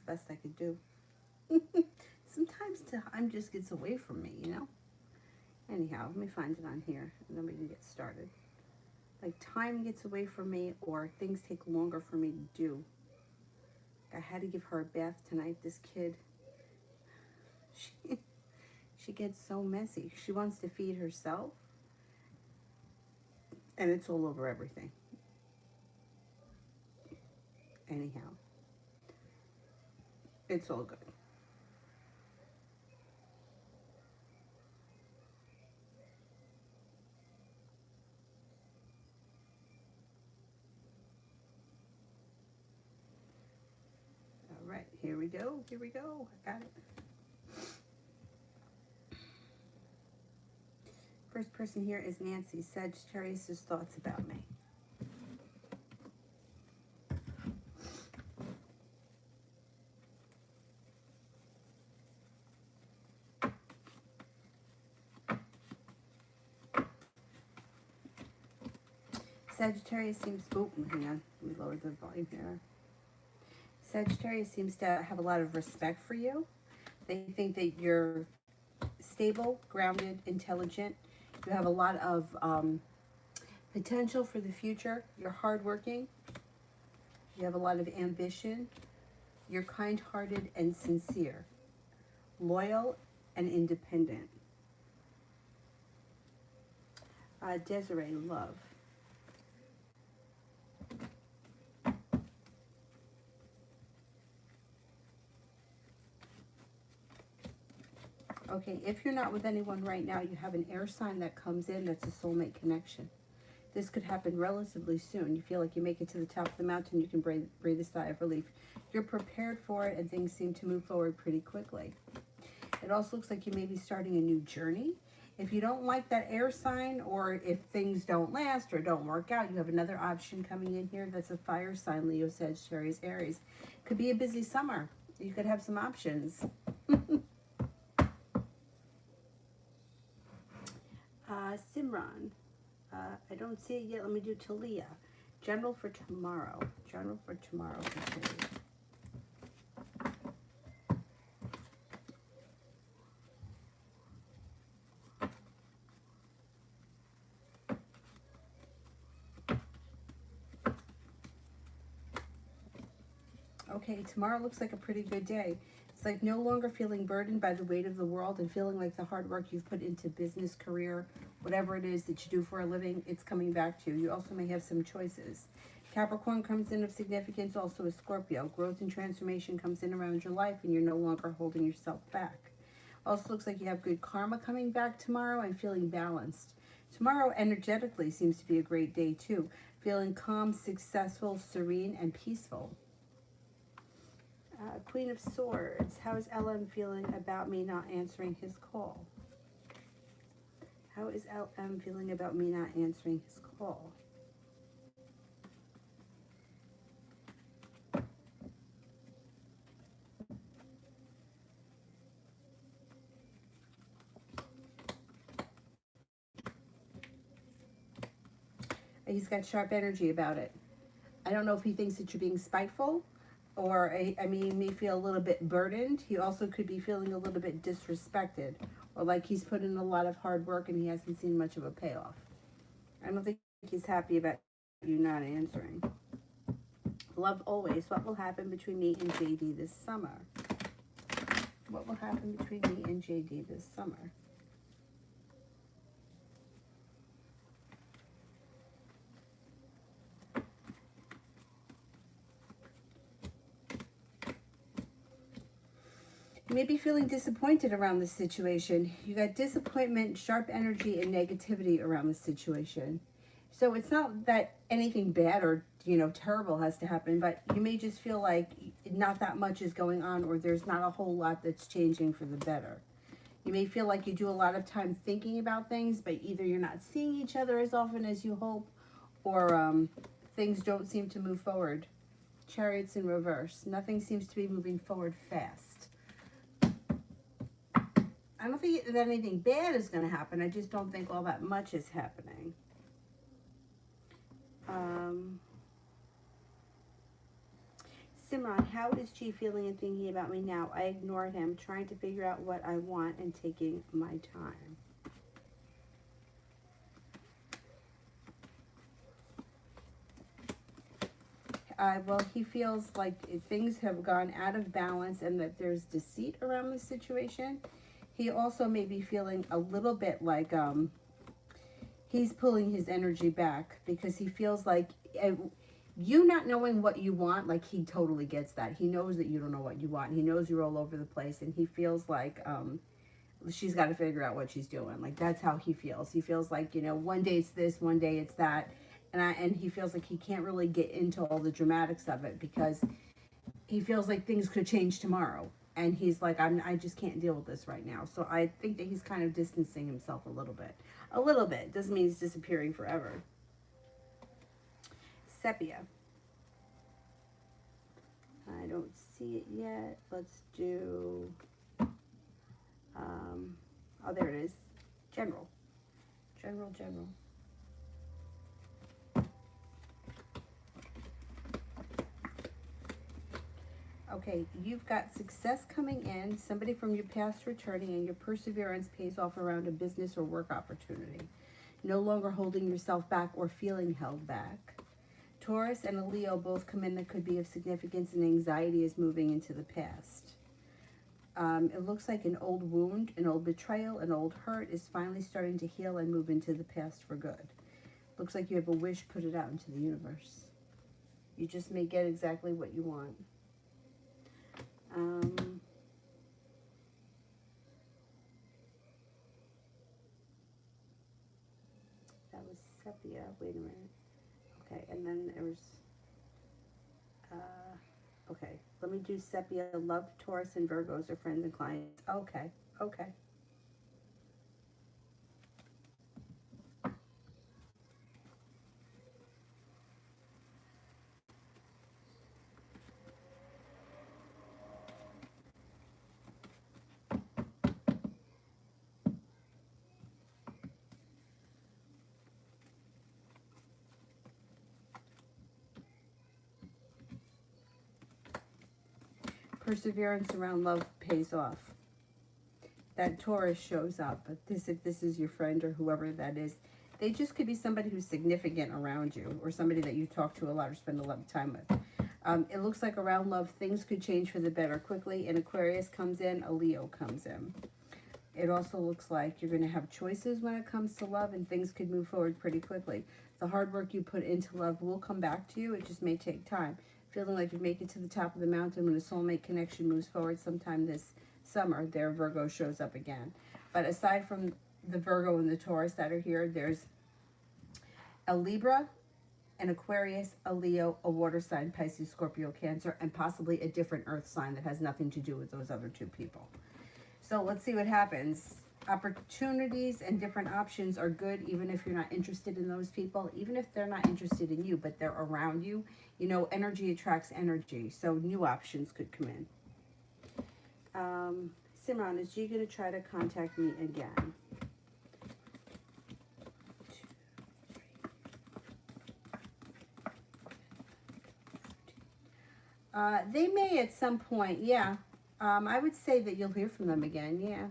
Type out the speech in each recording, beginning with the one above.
best I could do. Sometimes time just gets away from me, you know? Anyhow, let me find it on here and then we can get started. Like time gets away from me or things take longer for me to do. I had to give her a bath tonight. This kid, she, she gets so messy. She wants to feed herself and it's all over everything. Anyhow, it's all good. All right, here we go. Here we go. I got it. First person here is Nancy. Sagittarius' thoughts about me. Sagittarius seems, oh, hang on, let me lower the volume here. Sagittarius seems to have a lot of respect for you. They think that you're stable, grounded, intelligent. You have a lot of potential for the future. You're hardworking. You have a lot of ambition. You're kind-hearted and sincere, loyal and independent. Desiree, love. Okay, if you're not with anyone right now, you have an air sign that comes in that's a soulmate connection. This could happen relatively soon. You feel like you make it to the top of the mountain, you can breathe a sigh of relief. You're prepared for it and things seem to move forward pretty quickly. It also looks like you may be starting a new journey. If you don't like that air sign or if things don't last or don't work out, you have another option coming in here that's a fire sign, Leo, Sagittarius, Aries. Could be a busy summer. You could have some options. Simran, I don't see it yet. Let me do Talia. General for tomorrow. General for tomorrow. Okay, tomorrow looks like a pretty good day. It's like no longer feeling burdened by the weight of the world and feeling like the hard work you've put into business, career, whatever it is that you do for a living, it's coming back to you. You also may have some choices. Capricorn comes in of significance, also a Scorpio. Growth and transformation comes in around your life and you're no longer holding yourself back. Also looks like you have good karma coming back tomorrow and feeling balanced. Tomorrow energetically seems to be a great day too. Feeling calm, successful, serene, and peaceful. Queen of Swords. How is LM feeling about me not answering his call? How is LM feeling about me not answering his call? He's got sharp energy about it. I don't know if he thinks that you're being spiteful or, I mean, he may feel a little bit burdened. He also could be feeling a little bit disrespected or like he's put in a lot of hard work and he hasn't seen much of a payoff. I don't think he's happy about you not answering. Love always. What will happen between me and JD this summer? What will happen between me and JD this summer? You may be feeling disappointed around this situation. You got disappointment, sharp energy, and negativity around the situation. So it's not that anything bad or, you know, terrible has to happen, but you may just feel like not that much is going on or there's not a whole lot that's changing for the better. You may feel like you do a lot of time thinking about things, but either you're not seeing each other as often as you hope or things don't seem to move forward. Chariots in reverse. Nothing seems to be moving forward fast. I don't think that anything bad is going to happen. I just don't think all that much is happening. Simran, how is G feeling and thinking about me now? I ignored him, trying to figure out what I want and taking my time. Well, he feels like things have gone out of balance and that there's deceit around the situation. He also may be feeling a little bit like he's pulling his energy back because he feels like you not knowing what you want, like he totally gets that. He knows that you don't know what you want. He knows you're all over the place, and he feels like she's got to figure out what she's doing. Like that's how he feels. He feels like, you know, one day it's this, one day it's that. And he feels like he can't really get into all the dramatics of it because he feels like things could change tomorrow. And he's like, I just can't deal with this right now. So I think that he's kind of distancing himself a little bit. A little bit. Doesn't mean he's disappearing forever. Sepia. I don't see it yet. Let's do, oh, there it is. General. General. Okay, you've got success coming in, somebody from your past returning, and your perseverance pays off around a business or work opportunity. No longer holding yourself back or feeling held back. Taurus and a Leo both come in that could be of significance, and anxiety is moving into the past. It looks like an old wound, an old betrayal, an old hurt is finally starting to heal and move into the past for good. Looks like you have a wish, put it out into the universe. You just may get exactly what you want. That was Sepia. Wait a minute. Okay, and then there was, okay, let me do Sepia. Love, Taurus, and Virgos are friends and clients. Okay. Perseverance around love pays off. That Taurus shows up, but if this is your friend or whoever that is, they just could be somebody who's significant around you or somebody that you talk to a lot or spend a lot of time with. It looks like around love, things could change for the better quickly. An Aquarius comes in, a Leo comes in. It also looks like you're going to have choices when it comes to love, and things could move forward pretty quickly. The hard work you put into love will come back to you. It just may take time. Feeling like you make it to the top of the mountain when a soulmate connection moves forward sometime this summer, their Virgo shows up again. But aside from the Virgo and the Taurus that are here, there's a Libra, an Aquarius, a Leo, a water sign, Pisces, Scorpio, Cancer, and possibly a different earth sign that has nothing to do with those other two people. So let's see what happens. Opportunities and different options are good, even if you're not interested in those people, even if they're not interested in you, but they're around you. You know, energy attracts energy, so new options could come in. Simran, is G going to try to contact me again? They may at some point, yeah. I would say that you'll hear from them again, yeah.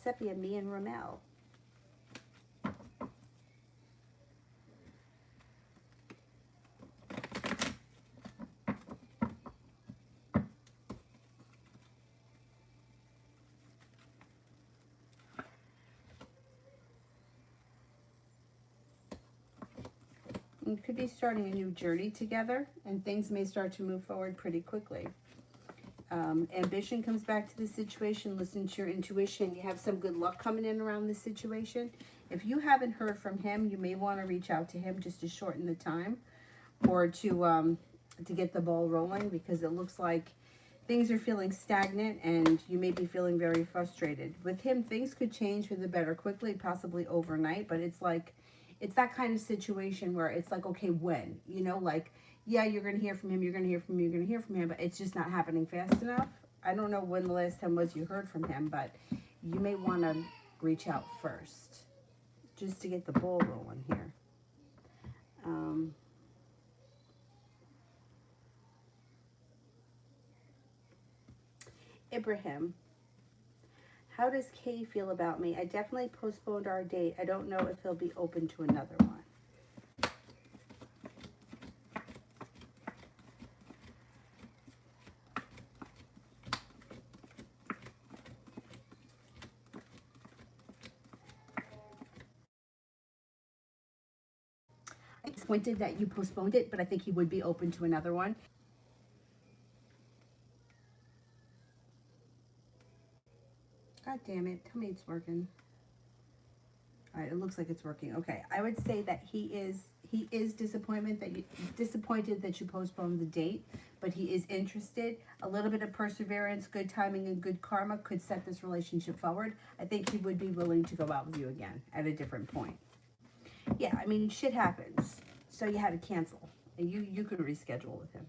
Sepia, me and Ramel. You could be starting a new journey together, and things may start to move forward pretty quickly. Ambition comes back to the situation. Listen to your intuition. You have some good luck coming in around this situation. If you haven't heard from him, you may want to reach out to him just to shorten the time, or to get the ball rolling, because it looks like things are feeling stagnant and you may be feeling very frustrated. With him, things could change for the better quickly, possibly overnight, but it's like, it's that kind of situation where it's like, okay, when? You know, like, yeah, you're going to hear from him, you're going to hear from him, you're going to hear from him, but it's just not happening fast enough. I don't know when the last time was you heard from him, but you may want to reach out first just to get the ball rolling here. Ibrahim. How does Kay feel about me? I definitely postponed our date. I don't know if he'll be open to another one. I'm disappointed that you postponed it, but I think he would be open to another one. God damn it. Tell me it's working. All right, it looks like it's working. Okay, I would say that he is disappointed that you postponed the date, but he is interested. A little bit of perseverance, good timing, and good karma could set this relationship forward. I think he would be willing to go out with you again at a different point. Yeah, I mean, shit happens. So you had to cancel. And you could reschedule with him.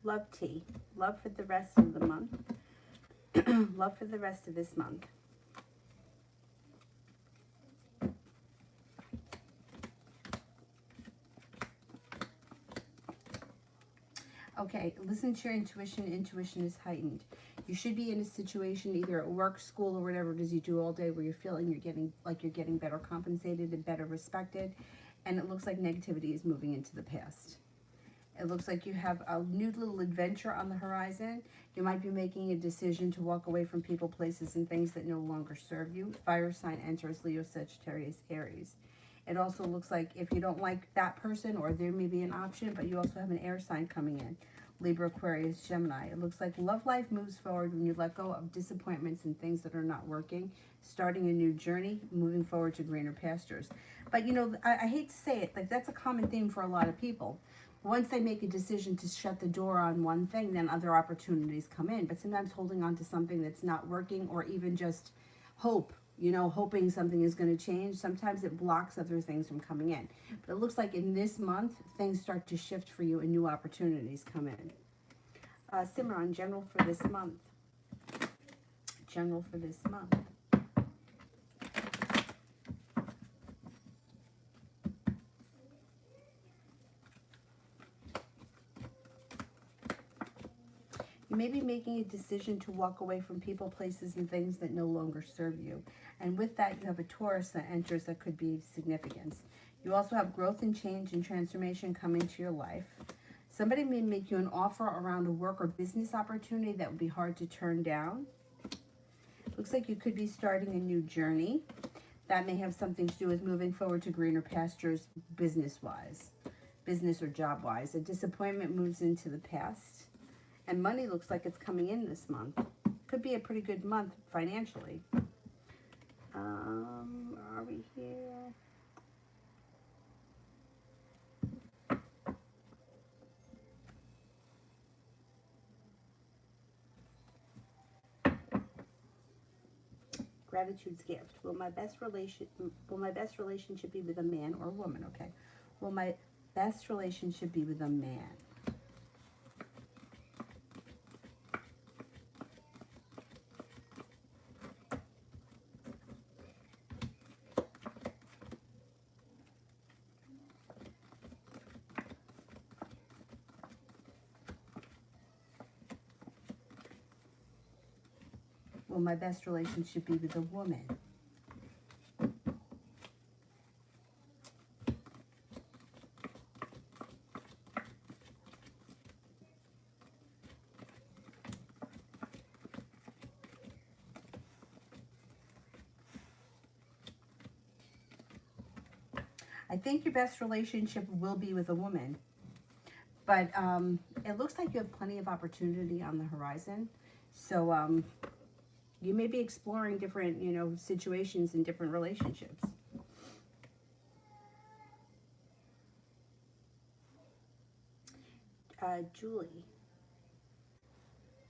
Love tea. Love for the rest of the month. Love for the rest of this month. Okay, listen to your intuition. Intuition is heightened. You should be in a situation either at work, school, or whatever it is you do all day where you're feeling you're getting better compensated and better respected. And it looks like negativity is moving into the past. It looks like you have a new little adventure on the horizon. You might be making a decision to walk away from people, places, and things that no longer serve you. Fire sign enters Leo, Sagittarius, Aries. It also looks like if you don't like that person, or there may be an option, but you also have an air sign coming in. Libra, Aquarius, Gemini. It looks like love life moves forward when you let go of disappointments and things that are not working, starting a new journey, moving forward to greener pastures. But you know, I hate to say it, like that's a common theme for a lot of people. Once they make a decision to shut the door on one thing, then other opportunities come in. But sometimes holding on to something that's not working, or even just hope, you know, hoping something is going to change, sometimes it blocks other things from coming in. But it looks like in this month, things start to shift for you and new opportunities come in. Simran, general for this month. General for this month. You may be making a decision to walk away from people, places, and things that no longer serve you. And with that, you have a Taurus that enters that could be significance. You also have growth and change and transformation coming to your life. Somebody may make you an offer around a work or business opportunity that would be hard to turn down. Looks like you could be starting a new journey. That may have something to do with moving forward to greener pastures business-wise, business or job-wise. A disappointment moves into the past. And money looks like it's coming in this month. Could be a pretty good month financially. Are we here? Gratitude's gift. Will my best relationship be with a man or a woman? Okay. Will my best relationship be with a man? Will my best relationship be with a woman? I think your best relationship will be with a woman. But it looks like you have plenty of opportunity on the horizon. So you may be exploring different, you know, situations in different relationships. Julie.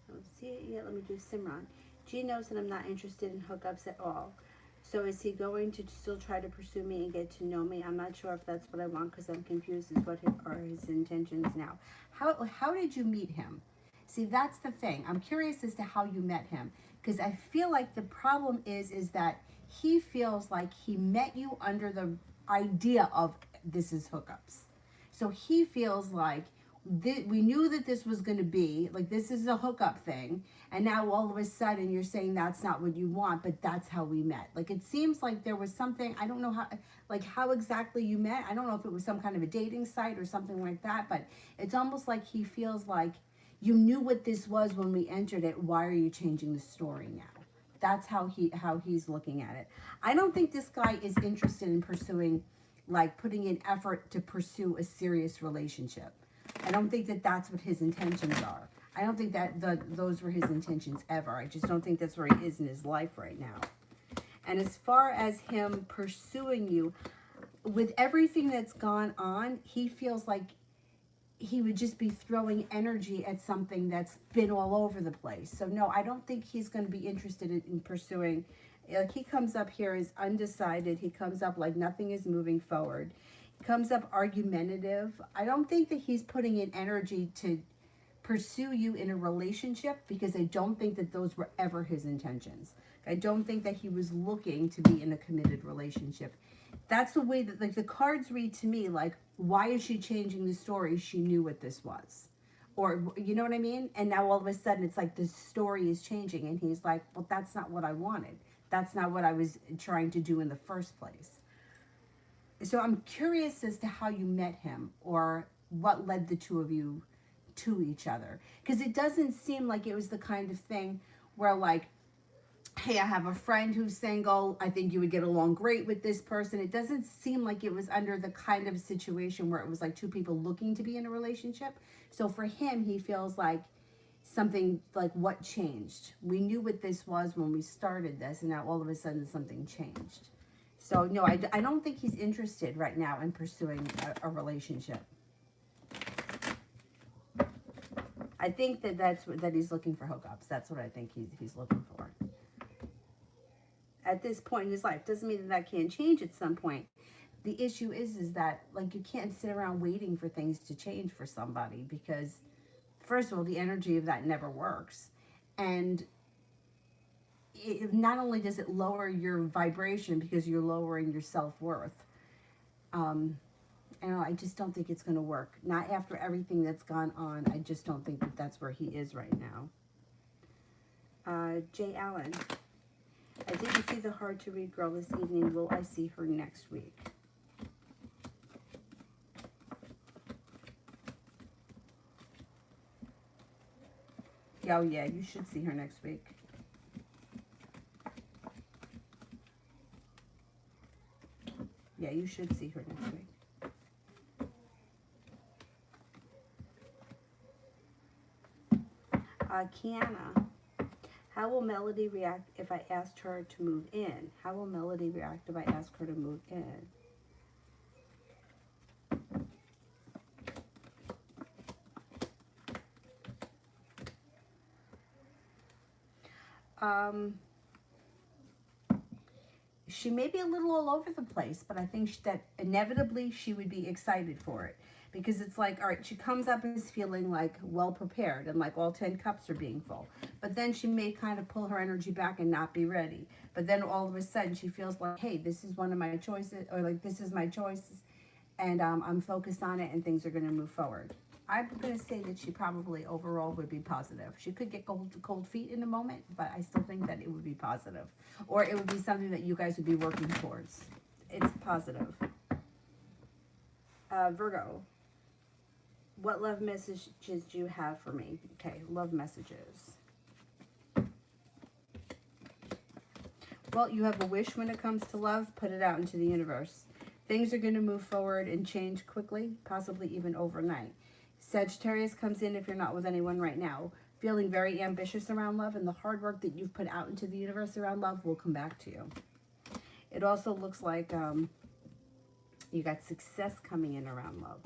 I don't see it yet. Let me do Simran. G knows that I'm not interested in hookups at all. So is he going to still try to pursue me and get to know me? I'm not sure if that's what I want because I'm confused as what are his intentions now. How did you meet him? See, that's the thing. I'm curious as to how you met him, because I feel like the problem is that he feels like he met you under the idea of this is hookups. So he feels like we knew that this was going to be, like, this is a hookup thing. And now all of a sudden you're saying that's not what you want, but that's how we met. Like, it seems like there was something, I don't know how exactly you met. I don't know if it was some kind of a dating site or something like that, but it's almost like he feels like you knew what this was when we entered it. Why are you changing the story now? That's how he's looking at it. I don't think this guy is interested in pursuing, like, putting in effort to pursue a serious relationship. I don't think that that's what his intentions are. I don't think that those were his intentions ever. I just don't think that's where he is in his life right now. And as far as him pursuing you, with everything that's gone on, he feels like he would just be throwing energy at something that's been all over the place. So no, I don't think he's going to be interested in pursuing. Like, he comes up here as undecided. He comes up like nothing is moving forward. He comes up argumentative. I don't think that he's putting in energy to pursue you in a relationship, because I don't think that those were ever his intentions. I don't think that he was looking to be in a committed relationship. That's the way that, like, the cards read to me, like, why is she changing the story? She knew what this was. Or, you know what I mean? And now all of a sudden it's like the story is changing, and he's like, well, that's not what I wanted. That's not what I was trying to do in the first place. So I'm curious as to how you met him, or what led the two of you to each other. Because it doesn't seem like it was the kind of thing where, like, hey, I have a friend who's single, I think you would get along great with this person. It doesn't seem like it was under the kind of situation where it was like two people looking to be in a relationship. So for him, he feels like something, like, what changed? We knew what this was when we started this, and now all of a sudden something changed. So no, I don't think he's interested right now in pursuing a relationship. I think that he's looking for hookups. That's what I think he's looking for. At this point in his life, doesn't mean that can't change at some point. The issue is that, like, you can't sit around waiting for things to change for somebody, because first of all, the energy of that never works. And not only does it lower your vibration because you're lowering your self-worth, and I just don't think it's going to work. Not after everything that's gone on. I just don't think that that's where he is right now. Jay Allen. I didn't see the hard-to-read girl this evening. Will I see her next week? Oh, yeah, you should see her next week. Yeah, you should see her next week. Kiana. How will Melody react if I asked her to move in? How will Melody react if I ask her to move in? She may be a little all over the place, but I think that inevitably she would be excited for it. Because it's like, all right, she comes up as feeling like well prepared and like all 10 cups are being full. But then she may kind of pull her energy back and not be ready. But then all of a sudden she feels like, hey, this is one of my choices, or like, this is my choice, and I'm focused on it, and things are going to move forward. I'm going to say that she probably overall would be positive. She could get cold feet in a moment, but I still think that it would be positive. Or it would be something that you guys would be working towards. It's positive. Virgo. What love messages do you have for me? Okay, love messages. Well, you have a wish when it comes to love. Put it out into the universe. Things are going to move forward and change quickly, possibly even overnight. Sagittarius comes in if you're not with anyone right now. Feeling very ambitious around love, and the hard work that you've put out into the universe around love will come back to you. It also looks like you got success coming in around love.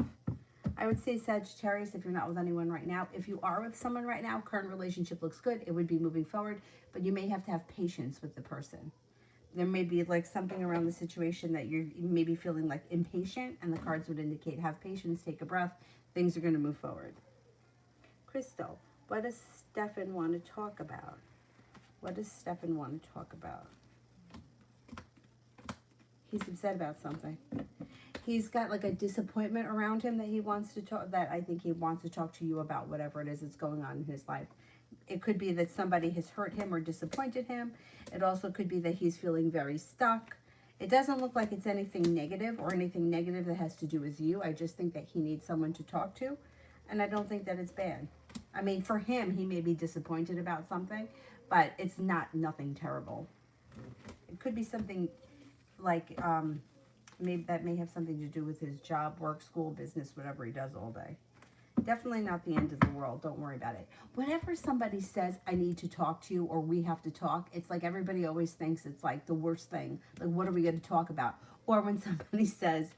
I would say Sagittarius if you're not with anyone right now. If you are with someone right now, current relationship looks good. It would be moving forward, but you may have to have patience with the person. There may be like something around the situation that you're maybe feeling like impatient, and the cards would indicate have patience, take a breath. Things are going to move forward. Crystal, what does Stefan want to talk about? What does Stefan want to talk about? He's upset about something. He's got like a disappointment around him that he wants to talk, that I think he wants to talk to you about, whatever it is that's going on in his life. It could be that somebody has hurt him or disappointed him. It also could be that he's feeling very stuck. It doesn't look like it's anything negative or anything negative that has to do with you. I just think that he needs someone to talk to. And I don't think that it's bad. I mean, for him, he may be disappointed about something, but it's nothing terrible. It could be something like, maybe that may have something to do with his job, work, school, business, whatever he does all day. Definitely not the end of the world. Don't worry about it. Whenever somebody says, I need to talk to you, or we have to talk, it's like everybody always thinks it's like the worst thing. Like, what are we going to talk about? Or when somebody says,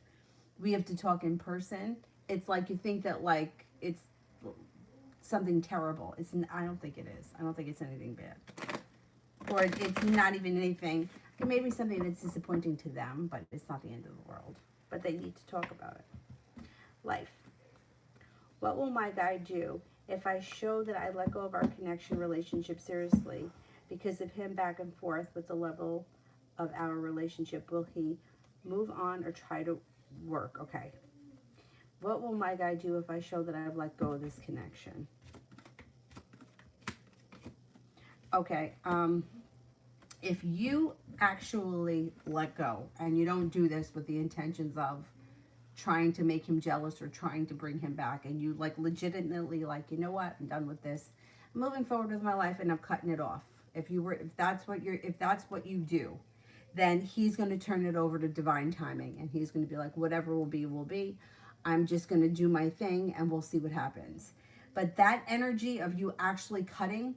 we have to talk in person, it's like you think that like it's something terrible. I don't think it is. I don't think it's anything bad. Or it's not even anything. It may be something that's disappointing to them, but it's not the end of the world. But they need to talk about it. Life. What will my guy do if I show that I let go of our connection relationship seriously because of him back and forth with the level of our relationship? Will he move on or try to work? Okay. What will my guy do if I show that I've let go of this connection? Okay. If you actually let go and you don't do this with the intentions of trying to make him jealous or trying to bring him back, and you like legitimately like, you know what, I'm done with this, I'm moving forward with my life and I'm cutting it off. If that's what you do, then he's going to turn it over to divine timing, and he's going to be like, whatever will be will be. I'm just going to do my thing and we'll see what happens. But that energy of you actually cutting,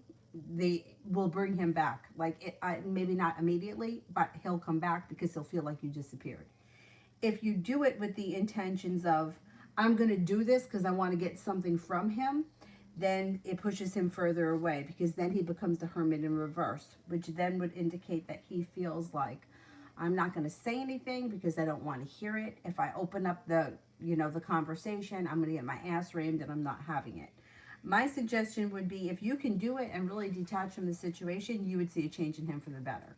will bring him back. Like maybe not immediately, but he'll come back because he'll feel like you disappeared. If you do it with the intentions of, I'm going to do this because I want to get something from him, then it pushes him further away, because then he becomes the hermit in reverse, which then would indicate that he feels like, I'm not going to say anything because I don't want to hear it. If I open up the conversation, I'm going to get my ass rammed and I'm not having it. My suggestion would be, if you can do it and really detach from the situation, you would see a change in him for the better.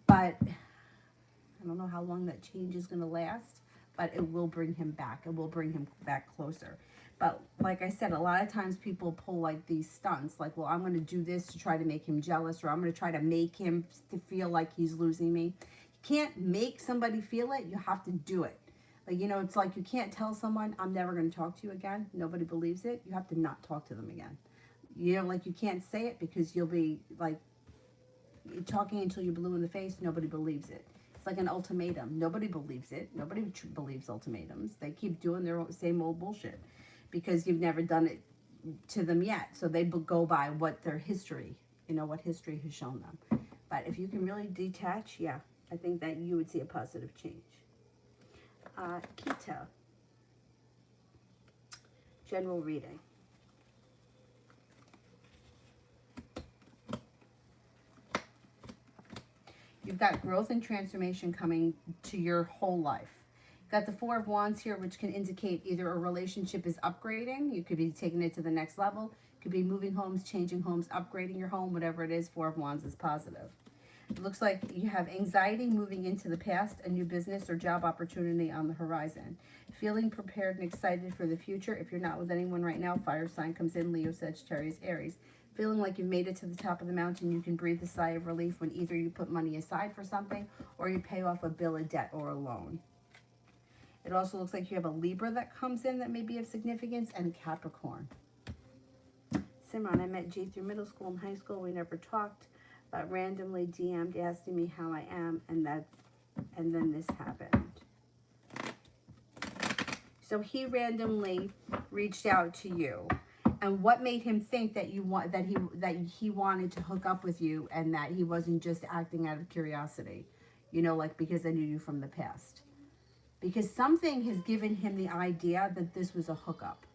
But I don't know how long that change is going to last, but it will bring him back. It will bring him back closer. But like I said, a lot of times people pull like these stunts, like, well, I'm going to do this to try to make him jealous, or I'm going to try to make him to feel like he's losing me. You can't make somebody feel it. You have to do it. Like, it's like you can't tell someone, I'm never going to talk to you again. Nobody believes it. You have to not talk to them again. Like you can't say it because you'll be like talking until you're blue in the face. Nobody believes it. It's like an ultimatum. Nobody believes it. Nobody believes ultimatums. They keep doing their same old bullshit because you've never done it to them yet. So they go by what their history, what history has shown them. But if you can really detach, yeah, I think that you would see a positive change. Kita. General reading. You've got growth and transformation coming to your whole life. You've got the Four of Wands here, which can indicate either a relationship is upgrading. You could be taking it to the next level. You could be moving homes, changing homes, upgrading your home, whatever it is. Four of Wands is positive. It looks like you have anxiety moving into the past, a new business or job opportunity on the horizon. Feeling prepared and excited for the future. If you're not with anyone right now, fire sign comes in, Leo, Sagittarius, Aries. Feeling like you've made it to the top of the mountain, you can breathe a sigh of relief when either you put money aside for something or you pay off a bill, a debt, or a loan. It also looks like you have a Libra that comes in that may be of significance, and Capricorn. Simran, I met G through middle school and high school. We never talked, but randomly DM'd asking me how I am, and then this happened. So he randomly reached out to you. And what made him think that he wanted to hook up with you, and that he wasn't just acting out of curiosity, like because I knew you from the past? Because something has given him the idea that this was a hookup,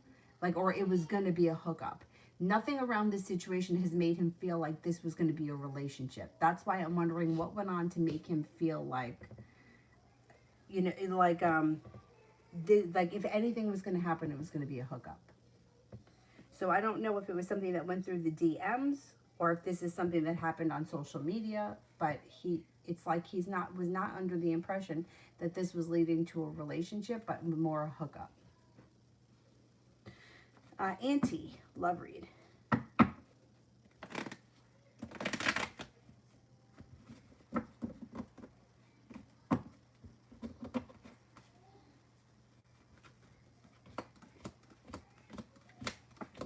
or it was going to be a hookup. Nothing around this situation has made him feel like this was going to be a relationship. That's why I'm wondering what went on to make him feel like, if anything was going to happen, it was going to be a hookup. So I don't know if it was something that went through the DMs or if this is something that happened on social media, but it's like was not under the impression that this was leading to a relationship, but more a hookup. Love read.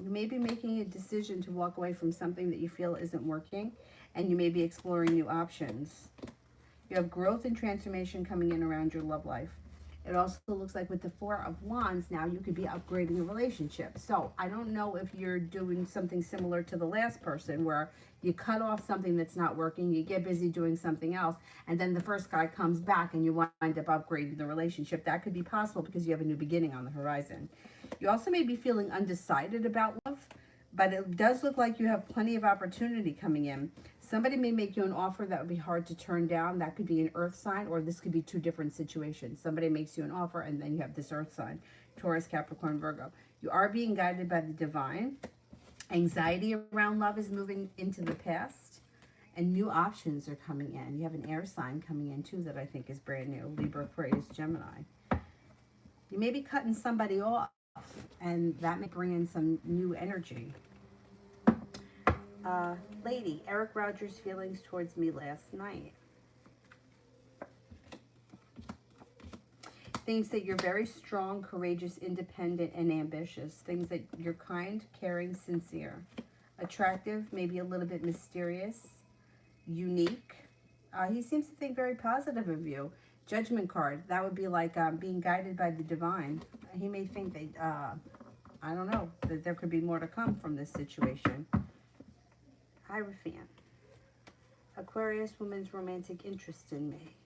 You may be making a decision to walk away from something that you feel isn't working, and you may be exploring new options. You have growth and transformation coming in around your love life. It also looks like with the Four of Wands now, you could be upgrading a relationship. So I don't know if you're doing something similar to the last person where you cut off something that's not working, you get busy doing something else, and then the first guy comes back and you wind up upgrading the relationship. That could be possible because you have a new beginning on the horizon. You also may be feeling undecided about love, but it does look like you have plenty of opportunity coming in. Somebody may make you an offer that would be hard to turn down. That could be an earth sign, or this could be two different situations. Somebody makes you an offer, and then you have this earth sign, Taurus, Capricorn, Virgo. You are being guided by the divine. Anxiety around love is moving into the past, and new options are coming in. You have an air sign coming in, too, that I think is brand new. Libra, Aquarius, Gemini. You may be cutting somebody off, and that may bring in some new energy. Lady, Eric Rogers' feelings towards me last night. Thinks that you're very strong, courageous, independent, and ambitious. Things that you're kind, caring, sincere, attractive, maybe a little bit mysterious, unique. He seems to think very positive of you. Judgment card, that would be like being guided by the divine. He may think that, I don't know, that there could be more to come from this situation. Hierophant. Aquarius, woman's romantic interest in me.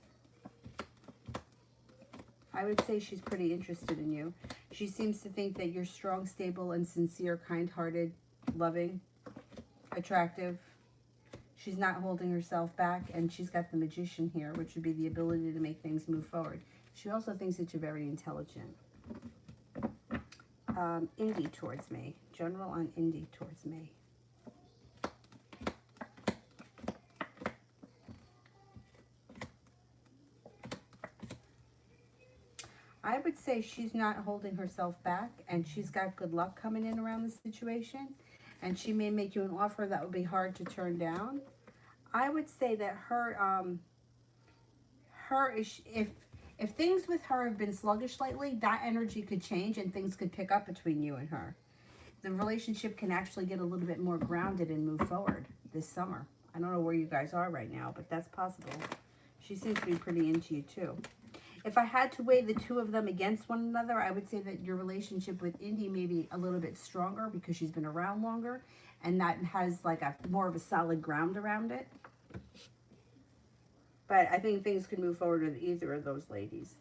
I would say she's pretty interested in you. She seems to think that you're strong, stable, and sincere, kind-hearted, loving, attractive. She's not holding herself back, and she's got the Magician here, which would be the ability to make things move forward. She also thinks that you're very intelligent. Indie towards me. General on Indie towards me. I would say she's not holding herself back, and she's got good luck coming in around the situation, and she may make you an offer that would be hard to turn down. I would say that if things with her have been sluggish lately, that energy could change and things could pick up between you and her. The relationship can actually get a little bit more grounded and move forward this summer. I don't know where you guys are right now, but that's possible. She seems to be pretty into you too. If I had to weigh the two of them against one another, I would say that your relationship with Indy may be a little bit stronger because she's been around longer, and that has like more of a solid ground around it. But I think things could move forward with either of those ladies.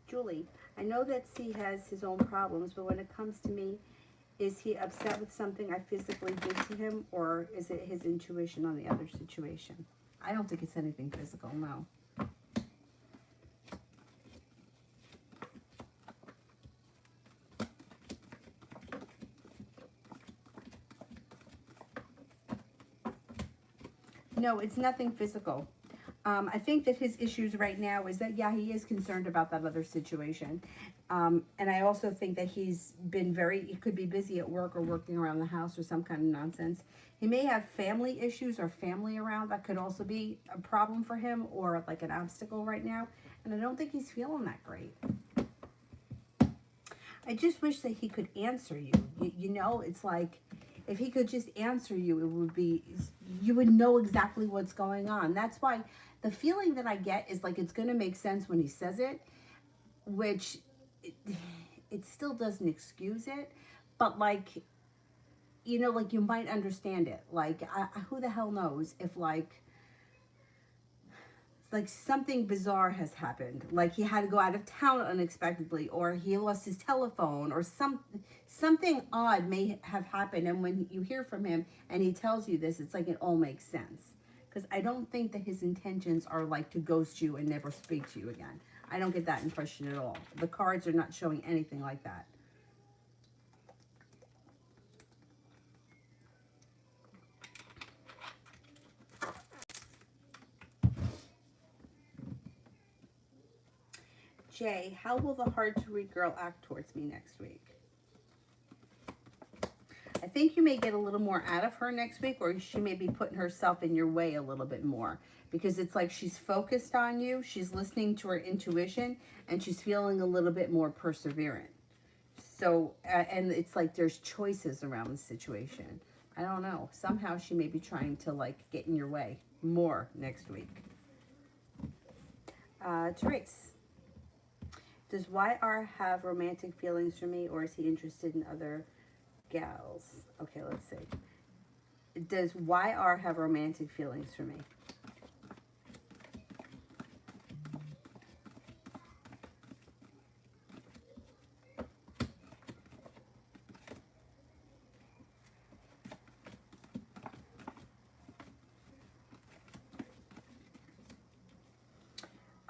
Julie, I know that C has his own problems, but when it comes to me, is he upset with something I physically did to him, or is it his intuition on the other situation? I don't think it's anything physical, no. No, it's nothing physical. I think that his issues right now is that, yeah, he is concerned about that other situation. And I also think that he could be busy at work or working around the house or some kind of nonsense. He may have family issues or family around. That could also be a problem for him or like an obstacle right now. And I don't think he's feeling that great. I just wish that he could answer you. You know, it's like, if he could just answer you, you would know exactly what's going on. That's why the feeling that I get is like it's going to make sense when he says it, which it still doesn't excuse it. But like, you know, like you might understand it. Like, who the hell knows if like something bizarre has happened, like he had to go out of town unexpectedly, or he lost his telephone, or something odd may have happened, and when you hear from him and he tells you this, it's like it all makes sense. Because I don't think that his intentions are like to ghost you and never speak to you again. I don't get that impression at all. The cards are not showing anything like that. Jay, how will the hard-to-read girl act towards me next week? I think you may get a little more out of her next week, or she may be putting herself in your way a little bit more, because it's like she's focused on you, she's listening to her intuition, and she's feeling a little bit more perseverant. So, and it's like there's choices around the situation. I don't know. Somehow she may be trying to like get in your way more next week. Therese, does YR have romantic feelings for me, or is he interested in other gals? Okay, let's see. Does YR have romantic feelings for me?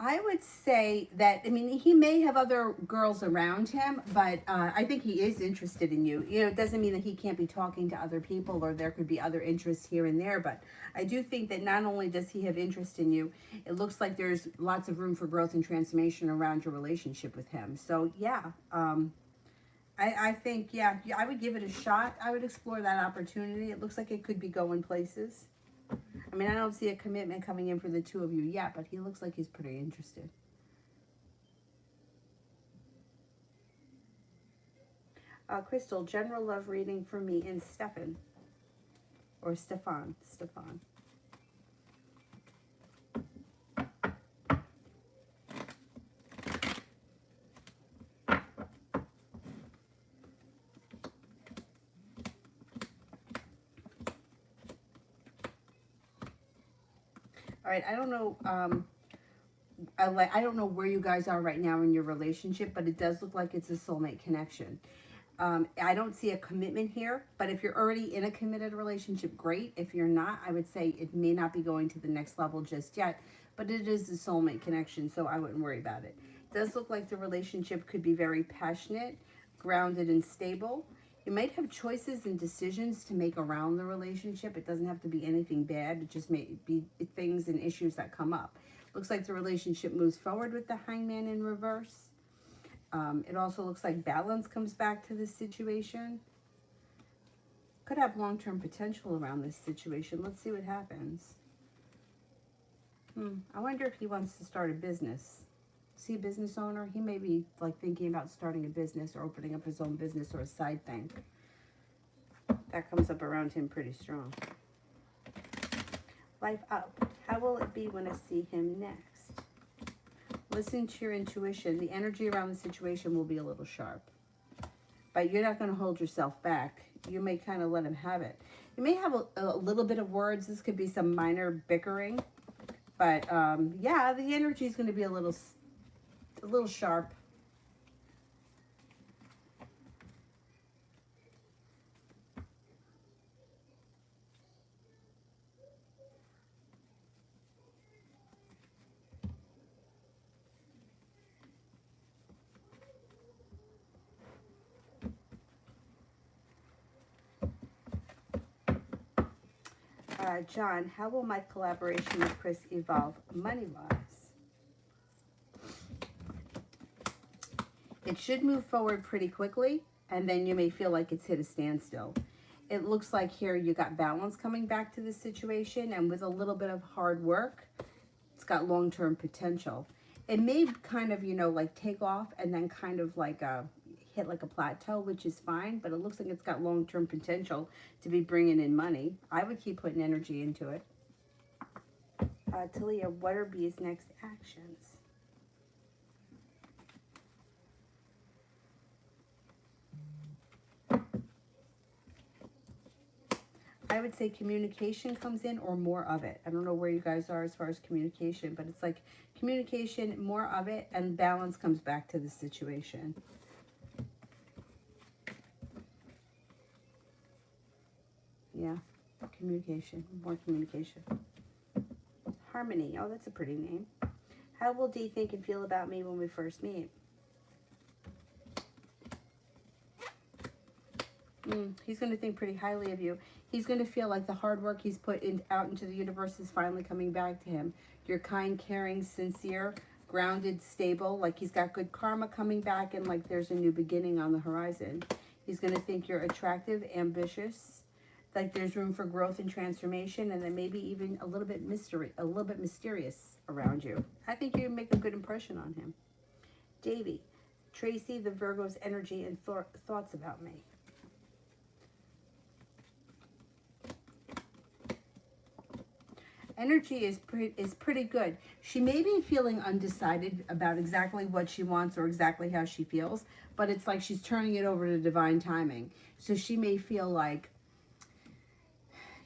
I would say that, I mean, he may have other girls around him, but I think he is interested in you. You know, it doesn't mean that he can't be talking to other people, or there could be other interests here and there, but I do think that not only does he have interest in you, it looks like there's lots of room for growth and transformation around your relationship with him. So, yeah, I think, yeah, I would give it a shot. I would explore that opportunity. It looks like it could be going places. I mean, I don't see a commitment coming in for the two of you yet, but he looks like he's pretty interested. Crystal, general love reading for me and Stefan. Or Stefan. Stefan. All right, I don't know. I don't know where you guys are right now in your relationship, but it does look like it's a soulmate connection. I don't see a commitment here, but if you're already in a committed relationship, great. If you're not, I would say it may not be going to the next level just yet, but it is a soulmate connection, so I wouldn't worry about it. It does look like the relationship could be very passionate, grounded, and stable. You might have choices and decisions to make around the relationship. It doesn't have to be anything bad. It just may be things and issues that come up. Looks like the relationship moves forward with the Hangman in reverse. It also looks like balance comes back to this situation. Could have long-term potential around this situation. Let's see what happens. I wonder if he wants to start a business. Is he a business owner? He may be like thinking about starting a business or opening up his own business or a side thing. That comes up around him pretty strong. Life up. How will it be when I see him next? Listen to your intuition. The energy around the situation will be a little sharp. But you're not going to hold yourself back. You may kind of let him have it. You may have a little bit of words. This could be some minor bickering. But, yeah, the energy is going to be a little sharp. John, how will my collaboration with Chris evolve money-wise? It should move forward pretty quickly, and then you may feel like it's hit a standstill. It looks like here you got balance coming back to the situation, and with a little bit of hard work, it's got long-term potential. It may kind of, you know, like take off and then kind of like hit like a plateau, which is fine, but it looks like it's got long-term potential to be bringing in money. I would keep putting energy into it. Talia, what are B's next actions? I would say communication comes in, or more of it. I don't know where you guys are as far as communication, but it's like communication, more of it, and balance comes back to the situation. Yeah, communication, more communication. Harmony, oh, that's a pretty name. How will D think and feel about me when we first meet? He's going to think pretty highly of you. He's going to feel like the hard work he's put out into the universe is finally coming back to him. You're kind, caring, sincere, grounded, stable, like he's got good karma coming back, and like there's a new beginning on the horizon. He's going to think you're attractive, ambitious, like there's room for growth and transformation, and then maybe even a little bit mysterious around you. I think you make a good impression on him. Davy, Tracy, the Virgo's energy and thoughts about me. Energy is pretty good. She may be feeling undecided about exactly what she wants or exactly how she feels, but it's like she's turning it over to divine timing. So she may feel like,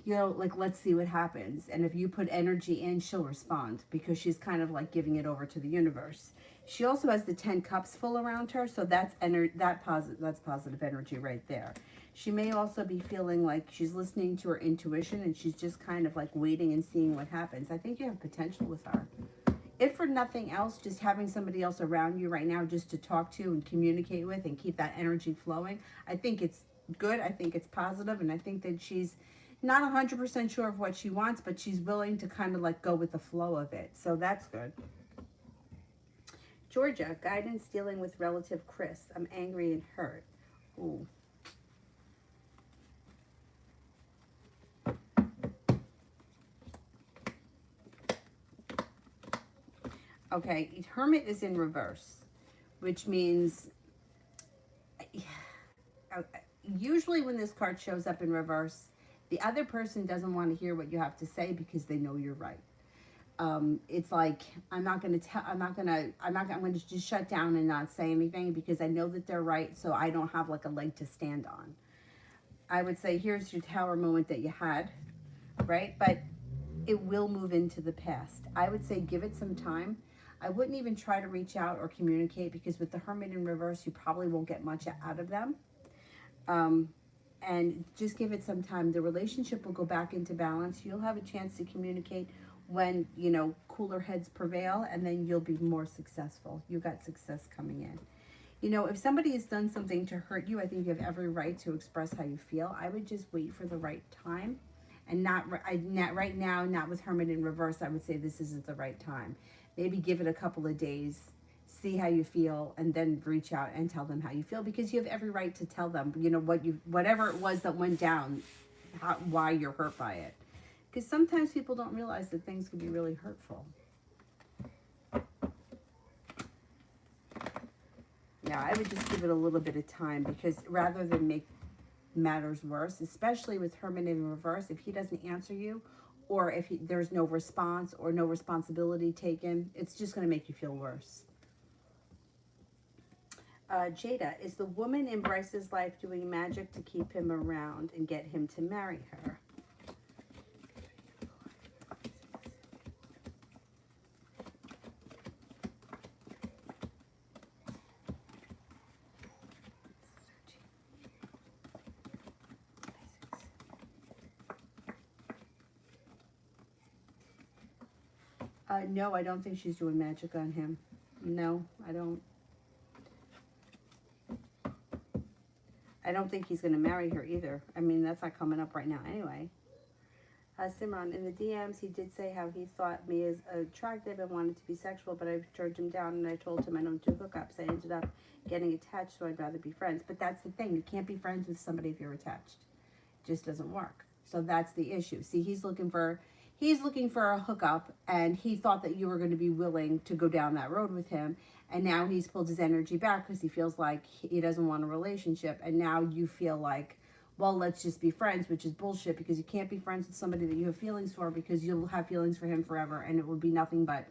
you know, like, let's see what happens. And if you put energy in, she'll respond, because she's kind of like giving it over to the universe. She also has the 10 cups full around her, so that's positive energy right there. She may also be feeling like she's listening to her intuition, and she's just kind of like waiting and seeing what happens. I think you have potential with her. If for nothing else, just having somebody else around you right now just to talk to and communicate with and keep that energy flowing, I think it's good. I think it's positive, and I think that she's not 100% sure of what she wants, but she's willing to kind of like go with the flow of it. So that's good. Georgia, guidance dealing with relative Chris. I'm angry and hurt. Ooh. Okay, Hermit is in reverse, which means usually when this card shows up in reverse, the other person doesn't want to hear what you have to say because they know you're right. It's like, I'm going to just shut down and not say anything because I know that they're right, so I don't have like a leg to stand on. I would say, here's your tower moment that you had, right? But it will move into the past. I would say give it some time. I wouldn't even try to reach out or communicate, because with the Hermit in reverse, you probably won't get much out of them. And just give it some time. The relationship will go back into balance. You'll have a chance to communicate when, you know, cooler heads prevail, and then you'll be more successful. You got success coming in. You know, if somebody has done something to hurt you, I think you have every right to express how you feel. I would just wait for the right time. And not right now, not with Hermit in reverse. I would say this isn't the right time. Maybe give it a couple of days, see how you feel, and then reach out and tell them how you feel, because you have every right to tell them, you know, whatever it was that went down, why you're hurt by it. Because sometimes people don't realize that things can be really hurtful. Yeah, I would just give it a little bit of time, because rather than make matters worse, especially with Hermit in reverse, if he doesn't answer you, or if there's no response or no responsibility taken, it's just going to make you feel worse. Jada, is the woman in Bryce's life doing magic to keep him around and get him to marry her? No, I don't think she's doing magic on him. No, I don't. I don't think he's going to marry her either. I mean, that's not coming up right now anyway. Simran, in the DMs, he did say how he thought me as attractive and wanted to be sexual, but I turned him down, and I told him I don't do hookups. I ended up getting attached, so I'd rather be friends. But that's the thing. You can't be friends with somebody if you're attached. It just doesn't work. So that's the issue. See, he's looking for a hookup, and he thought that you were going to be willing to go down that road with him, and now he's pulled his energy back because he feels like he doesn't want a relationship, and now you feel like, well, let's just be friends, which is bullshit, because you can't be friends with somebody that you have feelings for, because you'll have feelings for him forever, and it will be nothing but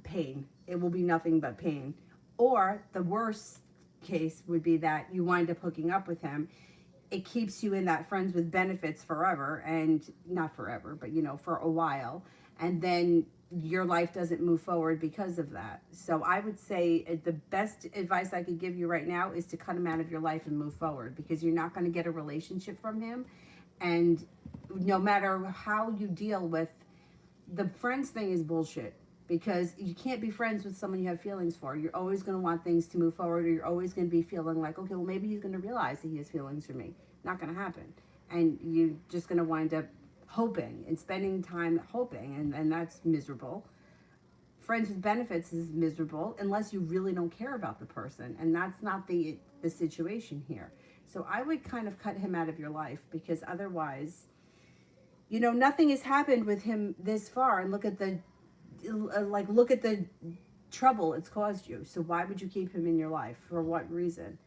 pain. It will be nothing but pain. Or the worst case would be that you wind up hooking up with him. It keeps you in that friends with benefits forever, and not forever, but, you know, for a while. And then your life doesn't move forward because of that. So I would say the best advice I could give you right now is to cut him out of your life and move forward, because you're not going to get a relationship from him. And no matter how you deal with the friends thing is bullshit, because you can't be friends with someone you have feelings for. You're always going to want things to move forward, or you're always going to be feeling like, okay, well, maybe he's going to realize that he has feelings for me. Not going to happen. And you're just going to wind up hoping and spending time hoping, and that's miserable. Friends with benefits is miserable unless you really don't care about the person. And that's not the situation here. So I would kind of cut him out of your life, because otherwise, you know, nothing has happened with him this far. And look at the, look at the trouble it's caused you. So why would you keep him in your life? For what reason?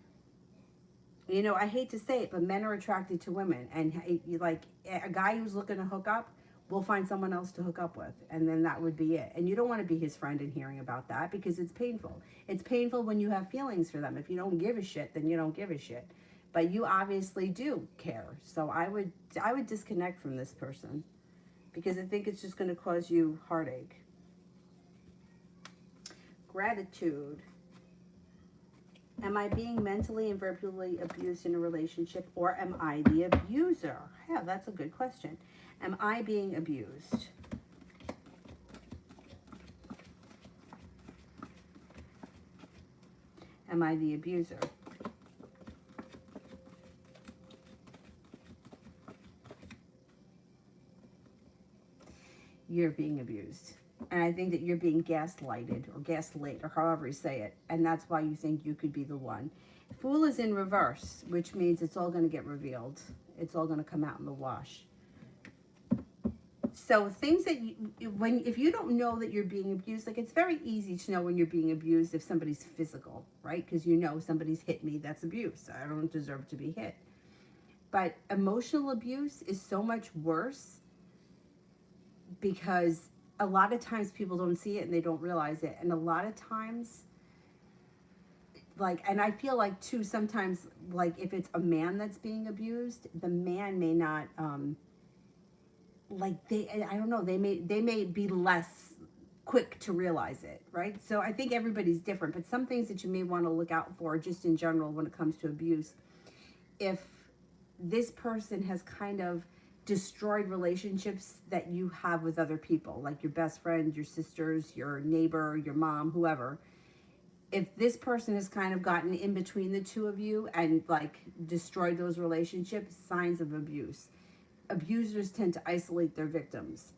You know, I hate to say it, but men are attracted to women. And like a guy who's looking to hook up will find someone else to hook up with. And then that would be it. And you don't want to be his friend and hearing about that, because it's painful. It's painful when you have feelings for them. If you don't give a shit, then you don't give a shit. But you obviously do care. So I would disconnect from this person, because I think it's just going to cause you heartache. Gratitude. Am I being mentally and verbally abused in a relationship, or am I the abuser? Yeah, that's a good question. Am I being abused? Am I the abuser? You're being abused. And I think that you're being gaslighted or gaslit, or however you say it. And that's why you think you could be the one. Fool is in reverse, which means it's all going to get revealed. It's all going to come out in the wash. So things that if you don't know that you're being abused, like, it's very easy to know when you're being abused if somebody's physical, right? Because you know, somebody's hit me, that's abuse. I don't deserve to be hit. But emotional abuse is so much worse, because a lot of times people don't see it and they don't realize it. And a lot of times, like, and I feel like too, sometimes, like, if it's a man that's being abused, the man may not, like, I don't know, they may be less quick to realize it, right? So I think everybody's different, but some things that you may want to look out for just in general when it comes to abuse. If this person has kind of destroyed relationships that you have with other people, like your best friend, your sisters, your neighbor, your mom, whoever. If this person has kind of gotten in between the two of you and, like, destroyed those relationships, signs of abuse. Abusers tend to isolate their victims.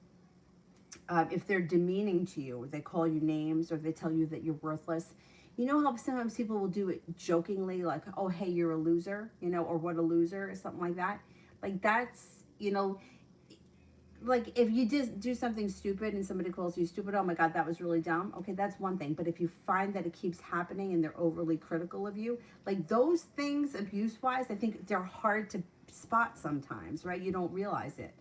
If they're demeaning to you, they call you names, or they tell you that you're worthless. You know how sometimes people will do it jokingly, like, oh, hey, you're a loser, you know, or what a loser, or something like that. Like, that's, you know, like, if you just do something stupid and somebody calls you stupid, oh my God, that was really dumb. Okay, that's one thing. But if you find that it keeps happening and they're overly critical of you, like, those things, abuse-wise, I think they're hard to spot sometimes, right? You don't realize it.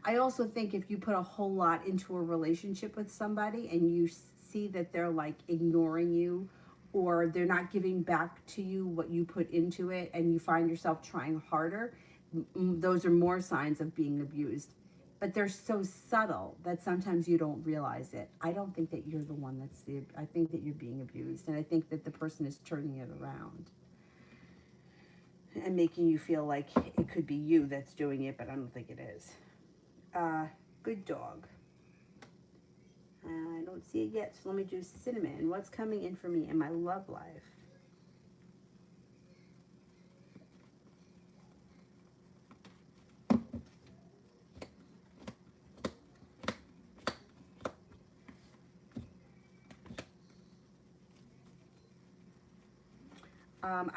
I also think if you put a whole lot into a relationship with somebody and you see that they're, like, ignoring you, or they're not giving back to you what you put into it, and you find yourself trying harder, those are more signs of being abused. But they're so subtle that sometimes you don't realize it. I don't think that you're the one I think that you're being abused. And I think that the person is turning it around and making you feel like it could be you that's doing it, but I don't think it is. Good dog. I don't see it yet, so let me do cinnamon. What's coming in for me in my love life?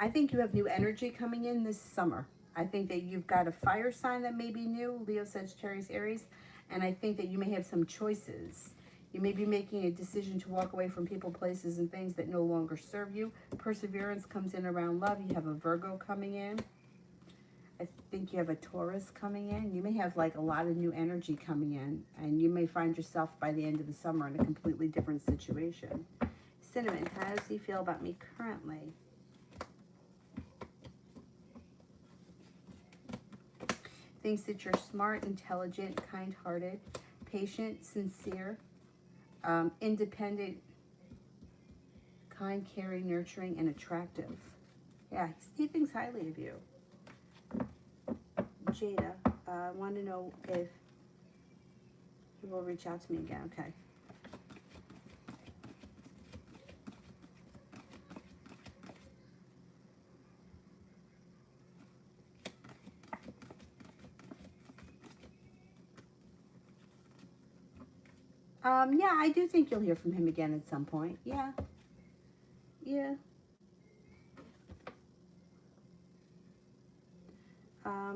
I think you have new energy coming in this summer. I think that you've got a fire sign that may be new, Leo, Sagittarius, Aries, and I think that you may have some choices. You may be making a decision to walk away from people, places, and things that no longer serve you. Perseverance comes in around love. You have a Virgo coming in. I think you have a Taurus coming in. You may have, like, a lot of new energy coming in, and you may find yourself by the end of the summer in a completely different situation. Cinnamon, how does he feel about me currently? Thinks that you're smart, intelligent, kind-hearted, patient, sincere, independent, kind, caring, nurturing, and attractive. Yeah, he thinks highly of you. Jada, I want to know if he will reach out to me again. Okay. Yeah, I do think you'll hear from him again at some point. Yeah. Yeah.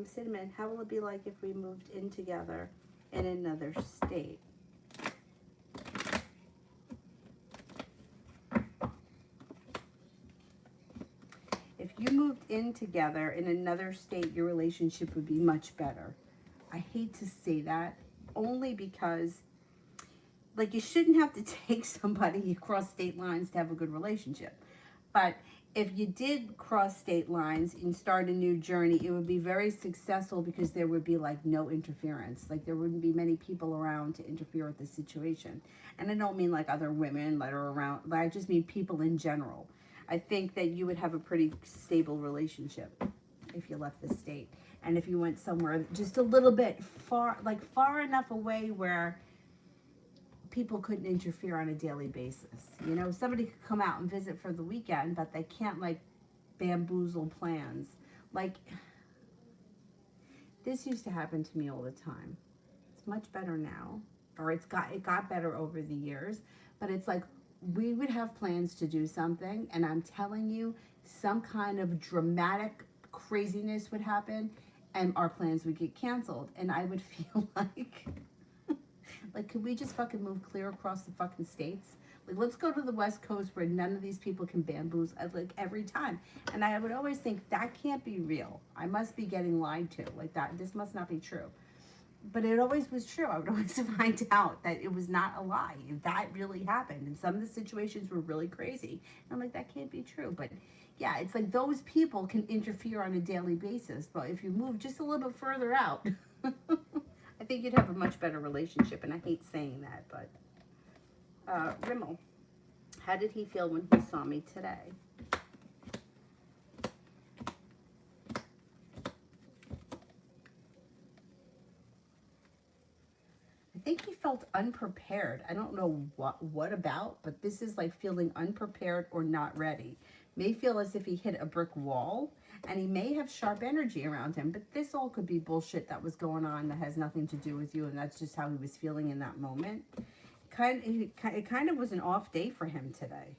Cinnamon, how will it be like if we moved in together in another state? If you moved in together in another state, your relationship would be much better. I hate to say that, only because, like, you shouldn't have to take somebody across state lines to have a good relationship. But if you did cross state lines and start a new journey, it would be very successful because there would be like no interference. Like there wouldn't be many people around to interfere with the situation. And I don't mean like other women that are around, I just mean people in general. I think that you would have a pretty stable relationship if you left the state. And if you went somewhere just a little bit far, like far enough away where people couldn't interfere on a daily basis. You know, somebody could come out and visit for the weekend, but they can't like bamboozle plans. Like this used to happen to me all the time. It's much better now, or it got better over the years, but it's like we would have plans to do something, and I'm telling you, some kind of dramatic craziness would happen, and our plans would get canceled, and I would feel like, could we just fucking move clear across the fucking states? Like, let's go to the West Coast where none of these people can bamboozle, like, every time. And I would always think, that can't be real. I must be getting lied to. Like, that, this must not be true. But it always was true. I would always find out that it was not a lie. That really happened. And some of the situations were really crazy. And I'm like, that can't be true. But yeah, it's like those people can interfere on a daily basis. But if you move just a little bit further out, I think you'd have a much better relationship. And I hate saying that, but Rimmel, how did he feel when he saw me today? I think he felt unprepared. I don't know what about, but this is like feeling unprepared or not ready. May feel as if he hit a brick wall, and he may have sharp energy around him, but this all could be bullshit that was going on that has nothing to do with you, and that's just how he was feeling in that moment. It kind of was an off day for him today.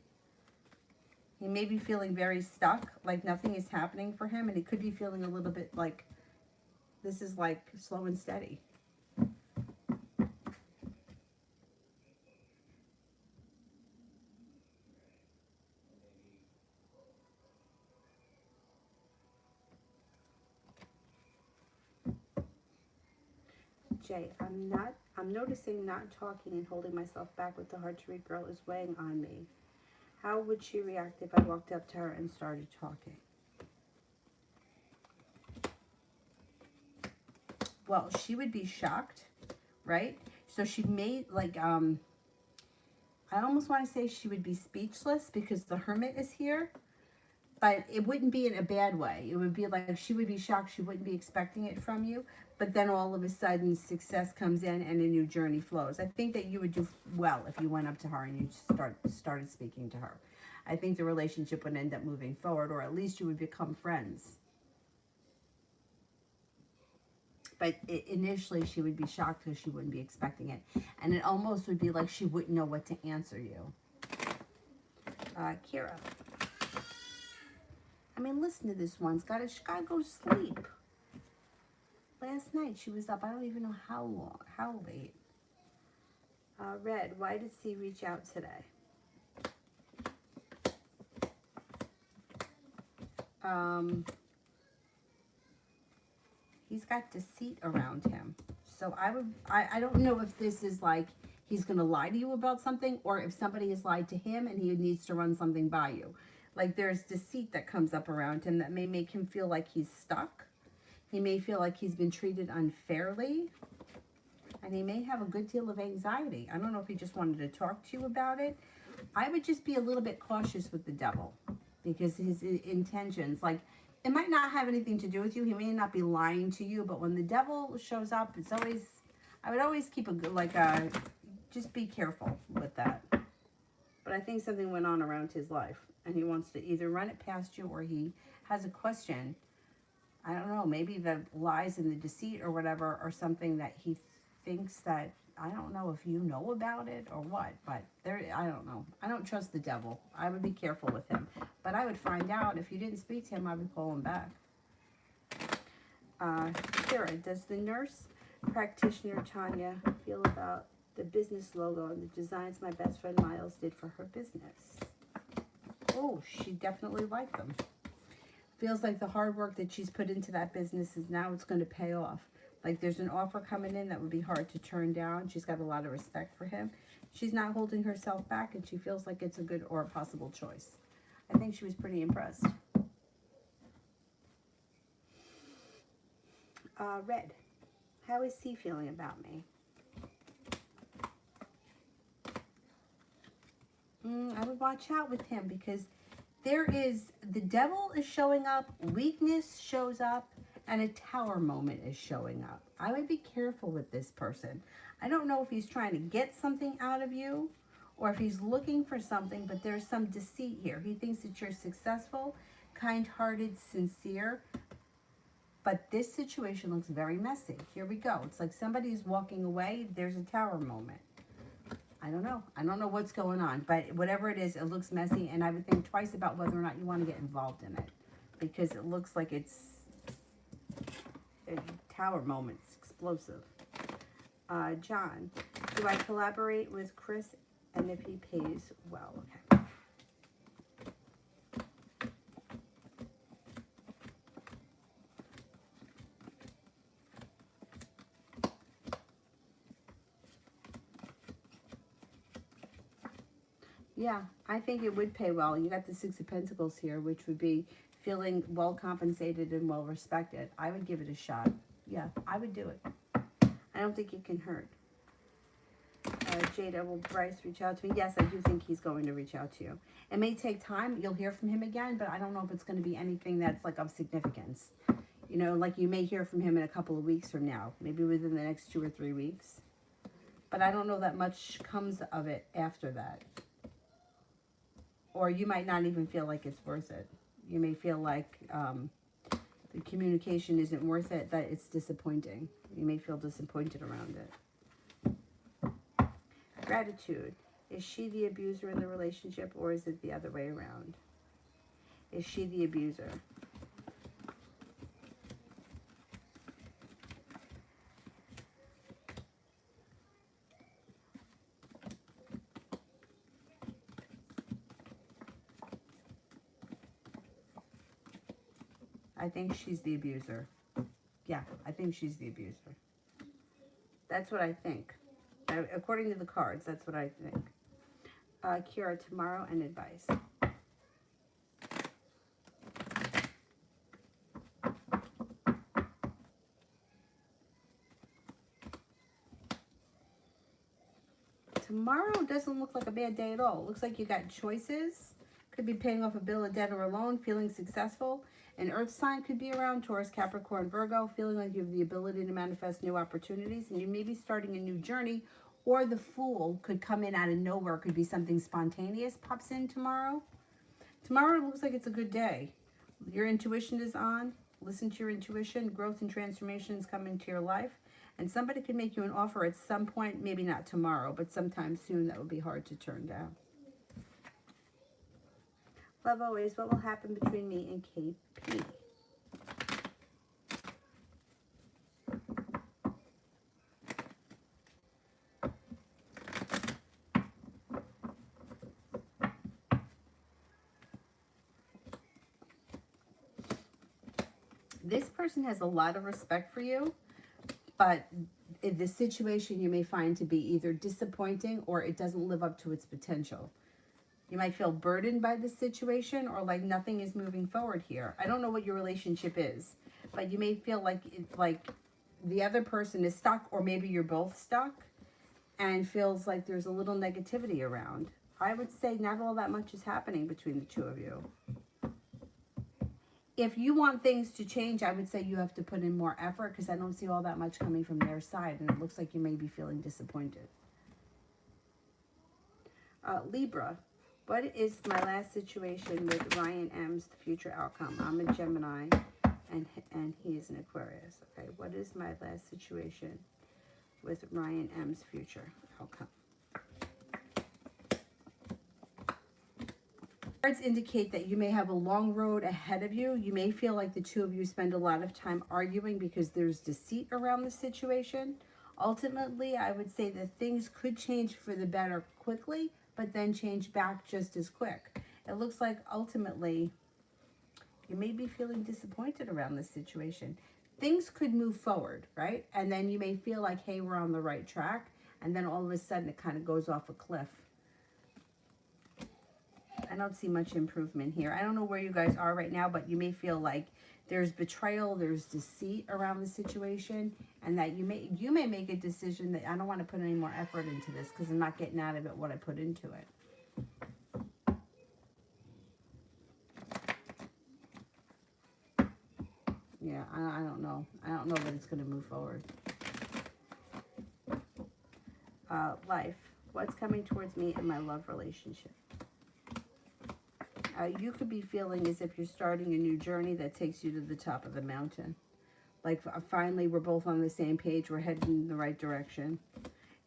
He may be feeling very stuck, like nothing is happening for him, and he could be feeling a little bit like this is like slow and steady. Jay, I'm noticing not talking and holding myself back with the hard to read girl is weighing on me. How would she react if I walked up to her and started talking? Well, she would be shocked, right? So she made like, I almost want to say she would be speechless because the Hermit is here. But it wouldn't be in a bad way. It would be like she would be shocked. She wouldn't be expecting it from you. But then all of a sudden, success comes in and a new journey flows. I think that you would do well if you went up to her and you started speaking to her. I think the relationship would end up moving forward, or at least you would become friends. But initially, she would be shocked because she wouldn't be expecting it. And it almost would be like she wouldn't know what to answer you. Kira. I mean, listen to this one. She gotta go sleep. Last night she was up, I don't even know how long, how late. Red, why did C reach out today? He's got deceit around him. So I don't know if this is like he's gonna lie to you about something, or if somebody has lied to him and he needs to run something by you. Like there's deceit that comes up around him that may make him feel like he's stuck. He may feel like he's been treated unfairly. And he may have a good deal of anxiety. I don't know if he just wanted to talk to you about it. I would just be a little bit cautious with the devil. Because his intentions, like, it might not have anything to do with you. He may not be lying to you. But when the devil shows up, it's always, I would always keep just be careful with that. But I think something went on around his life. And he wants to either run it past you or he has a question. I don't know, maybe the lies and the deceit or whatever are something that he thinks that I don't know if you know about it or what, but I don't know. I don't trust the devil. I would be careful with him. But I would find out. If you didn't speak to him, I would call him back. Kira, does the nurse practitioner Tanya feel about the business logo and the designs my best friend Miles did for her business? Oh, she definitely liked them. Feels like the hard work that she's put into that business is now it's going to pay off. Like there's an offer coming in that would be hard to turn down. She's got a lot of respect for him. She's not holding herself back, and she feels like it's a good or a possible choice. I think she was pretty impressed. Red, how is he feeling about me? I would watch out with him because the devil is showing up, weakness shows up, and a tower moment is showing up. I would be careful with this person. I don't know if he's trying to get something out of you or if he's looking for something, but there's some deceit here. He thinks that you're successful, kind-hearted, sincere, but this situation looks very messy. Here we go. It's like somebody's walking away. There's a tower moment. I don't know. I don't know what's going on, but whatever it is, it looks messy, and I would think twice about whether or not you want to get involved in it because it looks like it's a tower moment. It's explosive. John, do I collaborate with Chris, and if he pays well? Okay. Yeah, I think it would pay well. You got the Six of Pentacles here, which would be feeling well compensated and well respected. I would give it a shot. Yeah, I would do it. I don't think it can hurt. Jada, will Bryce reach out to me? Yes, I do think he's going to reach out to you. It may take time. You'll hear from him again, but I don't know if it's going to be anything that's like of significance. You know, like you may hear from him in a couple of weeks from now, maybe within the next 2 or 3 weeks. But I don't know that much comes of it after that. Or you might not even feel like it's worth it. You may feel like the communication isn't worth it, that it's disappointing. You may feel disappointed around it. Gratitude. Is she the abuser in the relationship, or is it the other way around? Is she the abuser? I think she's the abuser. Yeah, I think she's the abuser. That's what I think. According to the cards, that's what I think. Kira, tomorrow and advice. Tomorrow doesn't look like a bad day at all. It looks like you got choices. Could be paying off a bill, a debt, or a loan, feeling successful. An earth sign could be around, Taurus, Capricorn, Virgo, feeling like you have the ability to manifest new opportunities, and you may be starting a new journey, or the Fool could come in out of nowhere. Could be something spontaneous pops in tomorrow. Tomorrow looks like it's a good day. Your intuition is on. Listen to your intuition. Growth and transformation is coming to your life. And somebody could make you an offer at some point, maybe not tomorrow, but sometime soon that would be hard to turn down. Love always, what will happen between me and KP? This person has a lot of respect for you, but in the situation you may find to be either disappointing or it doesn't live up to its potential. You might feel burdened by this situation, or like nothing is moving forward here. I don't know what your relationship is, but you may feel like the other person is stuck, or maybe you're both stuck and feels like there's a little negativity around. I would say not all that much is happening between the two of you. If you want things to change, I would say you have to put in more effort, because I don't see all that much coming from their side, and it looks like you may be feeling disappointed. Libra. What is my last situation with Ryan M's future outcome? I'm a Gemini, and he is an Aquarius. Okay, what is my last situation with Ryan M's future outcome. Cards indicate that you may have a long road ahead of you. You may feel like the two of you spend a lot of time arguing because there's deceit around the situation. Ultimately, I would say that things could change for the better quickly, but then change back just as quick. It looks like ultimately you may be feeling disappointed around this situation. Things could move forward, right? And then you may feel like, hey, we're on the right track. And then all of a sudden it kind of goes off a cliff. I don't see much improvement here. I don't know where you guys are right now, but you may feel like there's betrayal, there's deceit around the situation, and that you may make a decision that I don't want to put any more effort into this because I'm not getting out of it what I put into it. Yeah, I don't know. I don't know that it's going to move forward. Life. What's coming towards me in my love relationship? You could be feeling as if you're starting a new journey that takes you to the top of the mountain. Like finally we're both on the same page. We're heading in the right direction.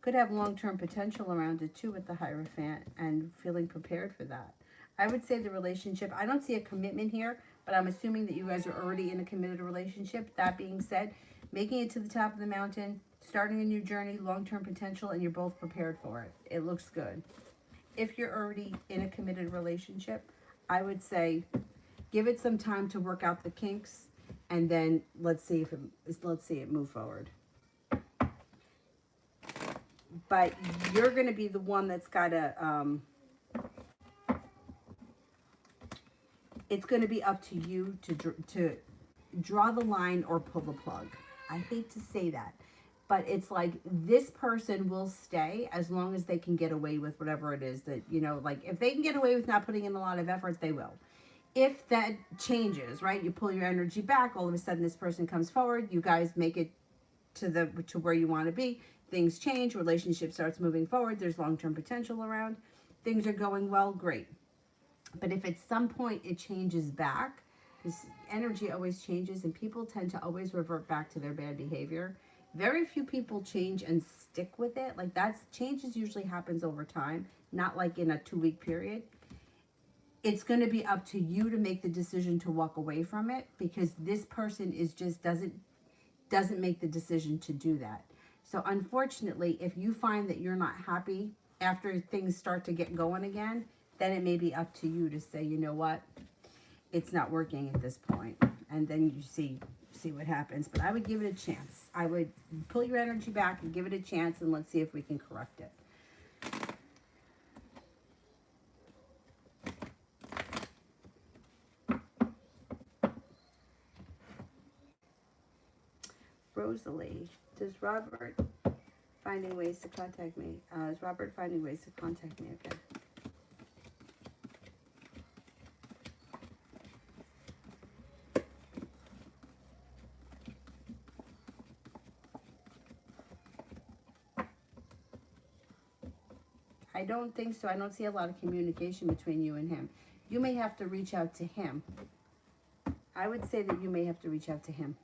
Could have long-term potential around it too with the Hierophant and feeling prepared for that. I would say the relationship, I don't see a commitment here, but I'm assuming that you guys are already in a committed relationship. That being said, making it to the top of the mountain, starting a new journey, long-term potential, and you're both prepared for it. It looks good. If you're already in a committed relationship, I would say give it some time to work out the kinks, and then let's see it move forward. But you're going to be the one that's got to, it's going to be up to you to draw the line or pull the plug. I hate to say that, but it's like this person will stay as long as they can get away with whatever it is that, you know, like if they can get away with not putting in a lot of effort, they will. If that changes, right, you pull your energy back, all of a sudden this person comes forward, you guys make it to where you want to be, things change, relationship starts moving forward, there's long-term potential around, things are going well, great. But if at some point it changes back, because energy always changes and people tend to always revert back to their bad behavior. Very few people change and stick with it. Like changes usually happens over time, not like in a 2-week period. It's going to be up to you to make the decision to walk away from it, because this person is just doesn't make the decision to do that. So unfortunately, if you find that you're not happy after things start to get going again, then it may be up to you to say, you know what, it's not working at this point. And then you see what happens. But I would give it a chance. I would pull your energy back and give it a chance, and let's see if we can correct it. Rosalie, does Robert finding ways to contact me? Is Robert finding ways to contact me? Okay. I don't think so. I don't see a lot of communication between you and him. You may have to reach out to him. I would say that you may have to reach out to him.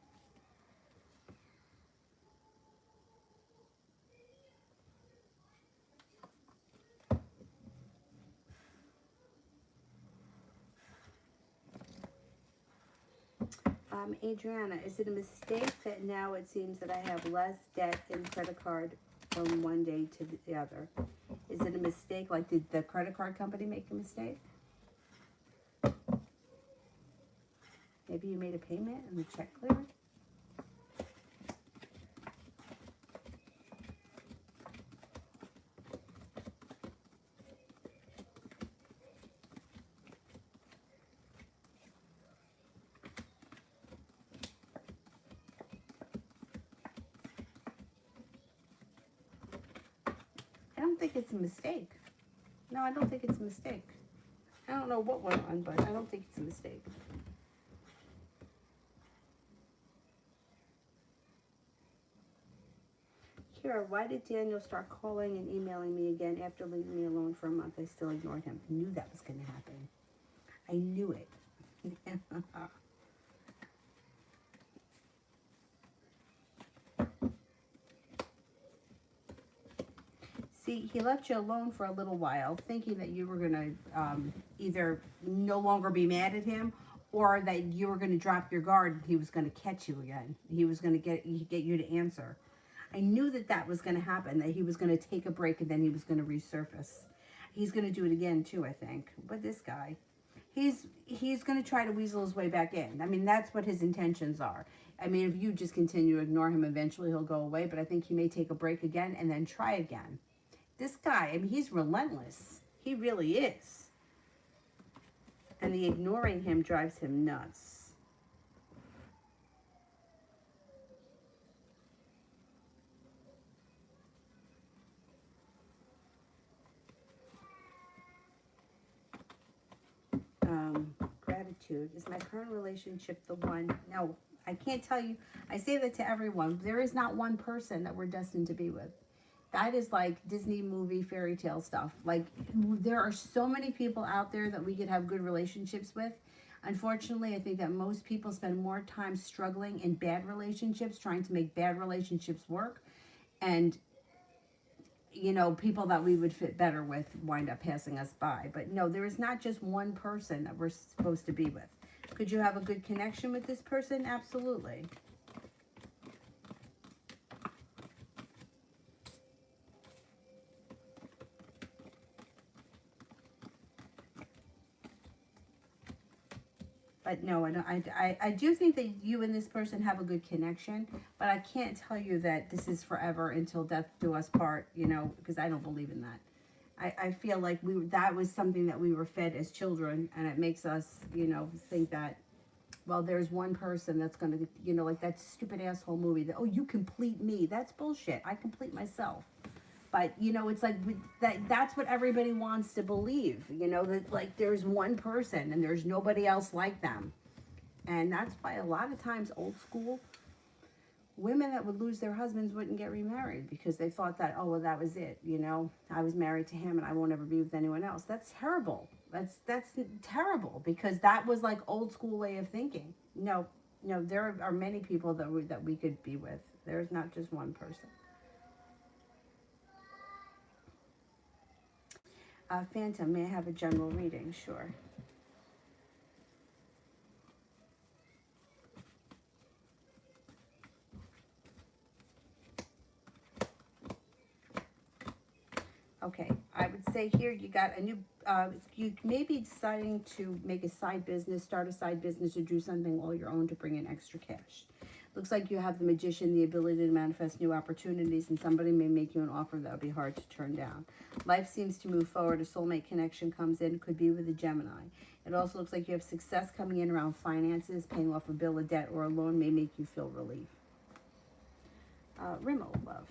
Adriana, is it a mistake that now it seems that I have less debt in credit card from one day to the other? Is it a mistake? Like, did the credit card company make a mistake? Maybe you made a payment and the check cleared? I don't think it's a mistake. No, I don't think it's a mistake. I don't know what went on, but I don't think it's a mistake. Kira, why did Daniel start calling and emailing me again after leaving me alone for a month? I still ignored him. I knew that was going to happen. I knew it. See, he left you alone for a little while, thinking that you were going to either no longer be mad at him, or that you were going to drop your guard and he was going to catch you again. He was going to get you to answer. I knew that that was going to happen, that he was going to take a break and then he was going to resurface. He's going to do it again too, I think. But this guy, he's going to try to weasel his way back in. I mean, that's what his intentions are. I mean, if you just continue to ignore him, eventually he'll go away. But I think he may take a break again and then try again. This guy, I mean, he's relentless. He really is. And the ignoring him drives him nuts. Gratitude. Is my current relationship the one? No, I can't tell you. I say that to everyone. There is not one person that we're destined to be with. That is like Disney movie fairy tale stuff. Like, there are so many people out there that we could have good relationships with. Unfortunately, I think that most people spend more time struggling in bad relationships, trying to make bad relationships work. And, you know, people that we would fit better with wind up passing us by. But no, there is not just one person that we're supposed to be with. Could you have a good connection with this person? Absolutely. But no, I do think that you and this person have a good connection, but I can't tell you that this is forever until death do us part, you know, because I don't believe in that. I feel like that was something that we were fed as children, and it makes us, you know, think that, well, there's one person that's going to, you know, like that stupid asshole movie that, oh, you complete me. That's bullshit. I complete myself. But, you know, it's like that's what everybody wants to believe, you know, that like there's one person and there's nobody else like them. And that's why a lot of times old school women that would lose their husbands wouldn't get remarried, because they thought that, oh, well, that was it. You know, I was married to him and I won't ever be with anyone else. That's terrible. That's terrible, because that was like old school way of thinking. No, there are many people that we could be with. There's not just one person. Phantom, may I have a general reading? Sure. Okay, I would say here you got a new, you may be deciding to make a side business, start a side business, or do something all your own to bring in extra cash. Looks like you have the Magician, the ability to manifest new opportunities, and somebody may make you an offer that would be hard to turn down. Life seems to move forward. A soulmate connection comes in, could be with a Gemini. It also looks like you have success coming in around finances. Paying off a bill, a debt, or a loan may make you feel relief. Rimo, love.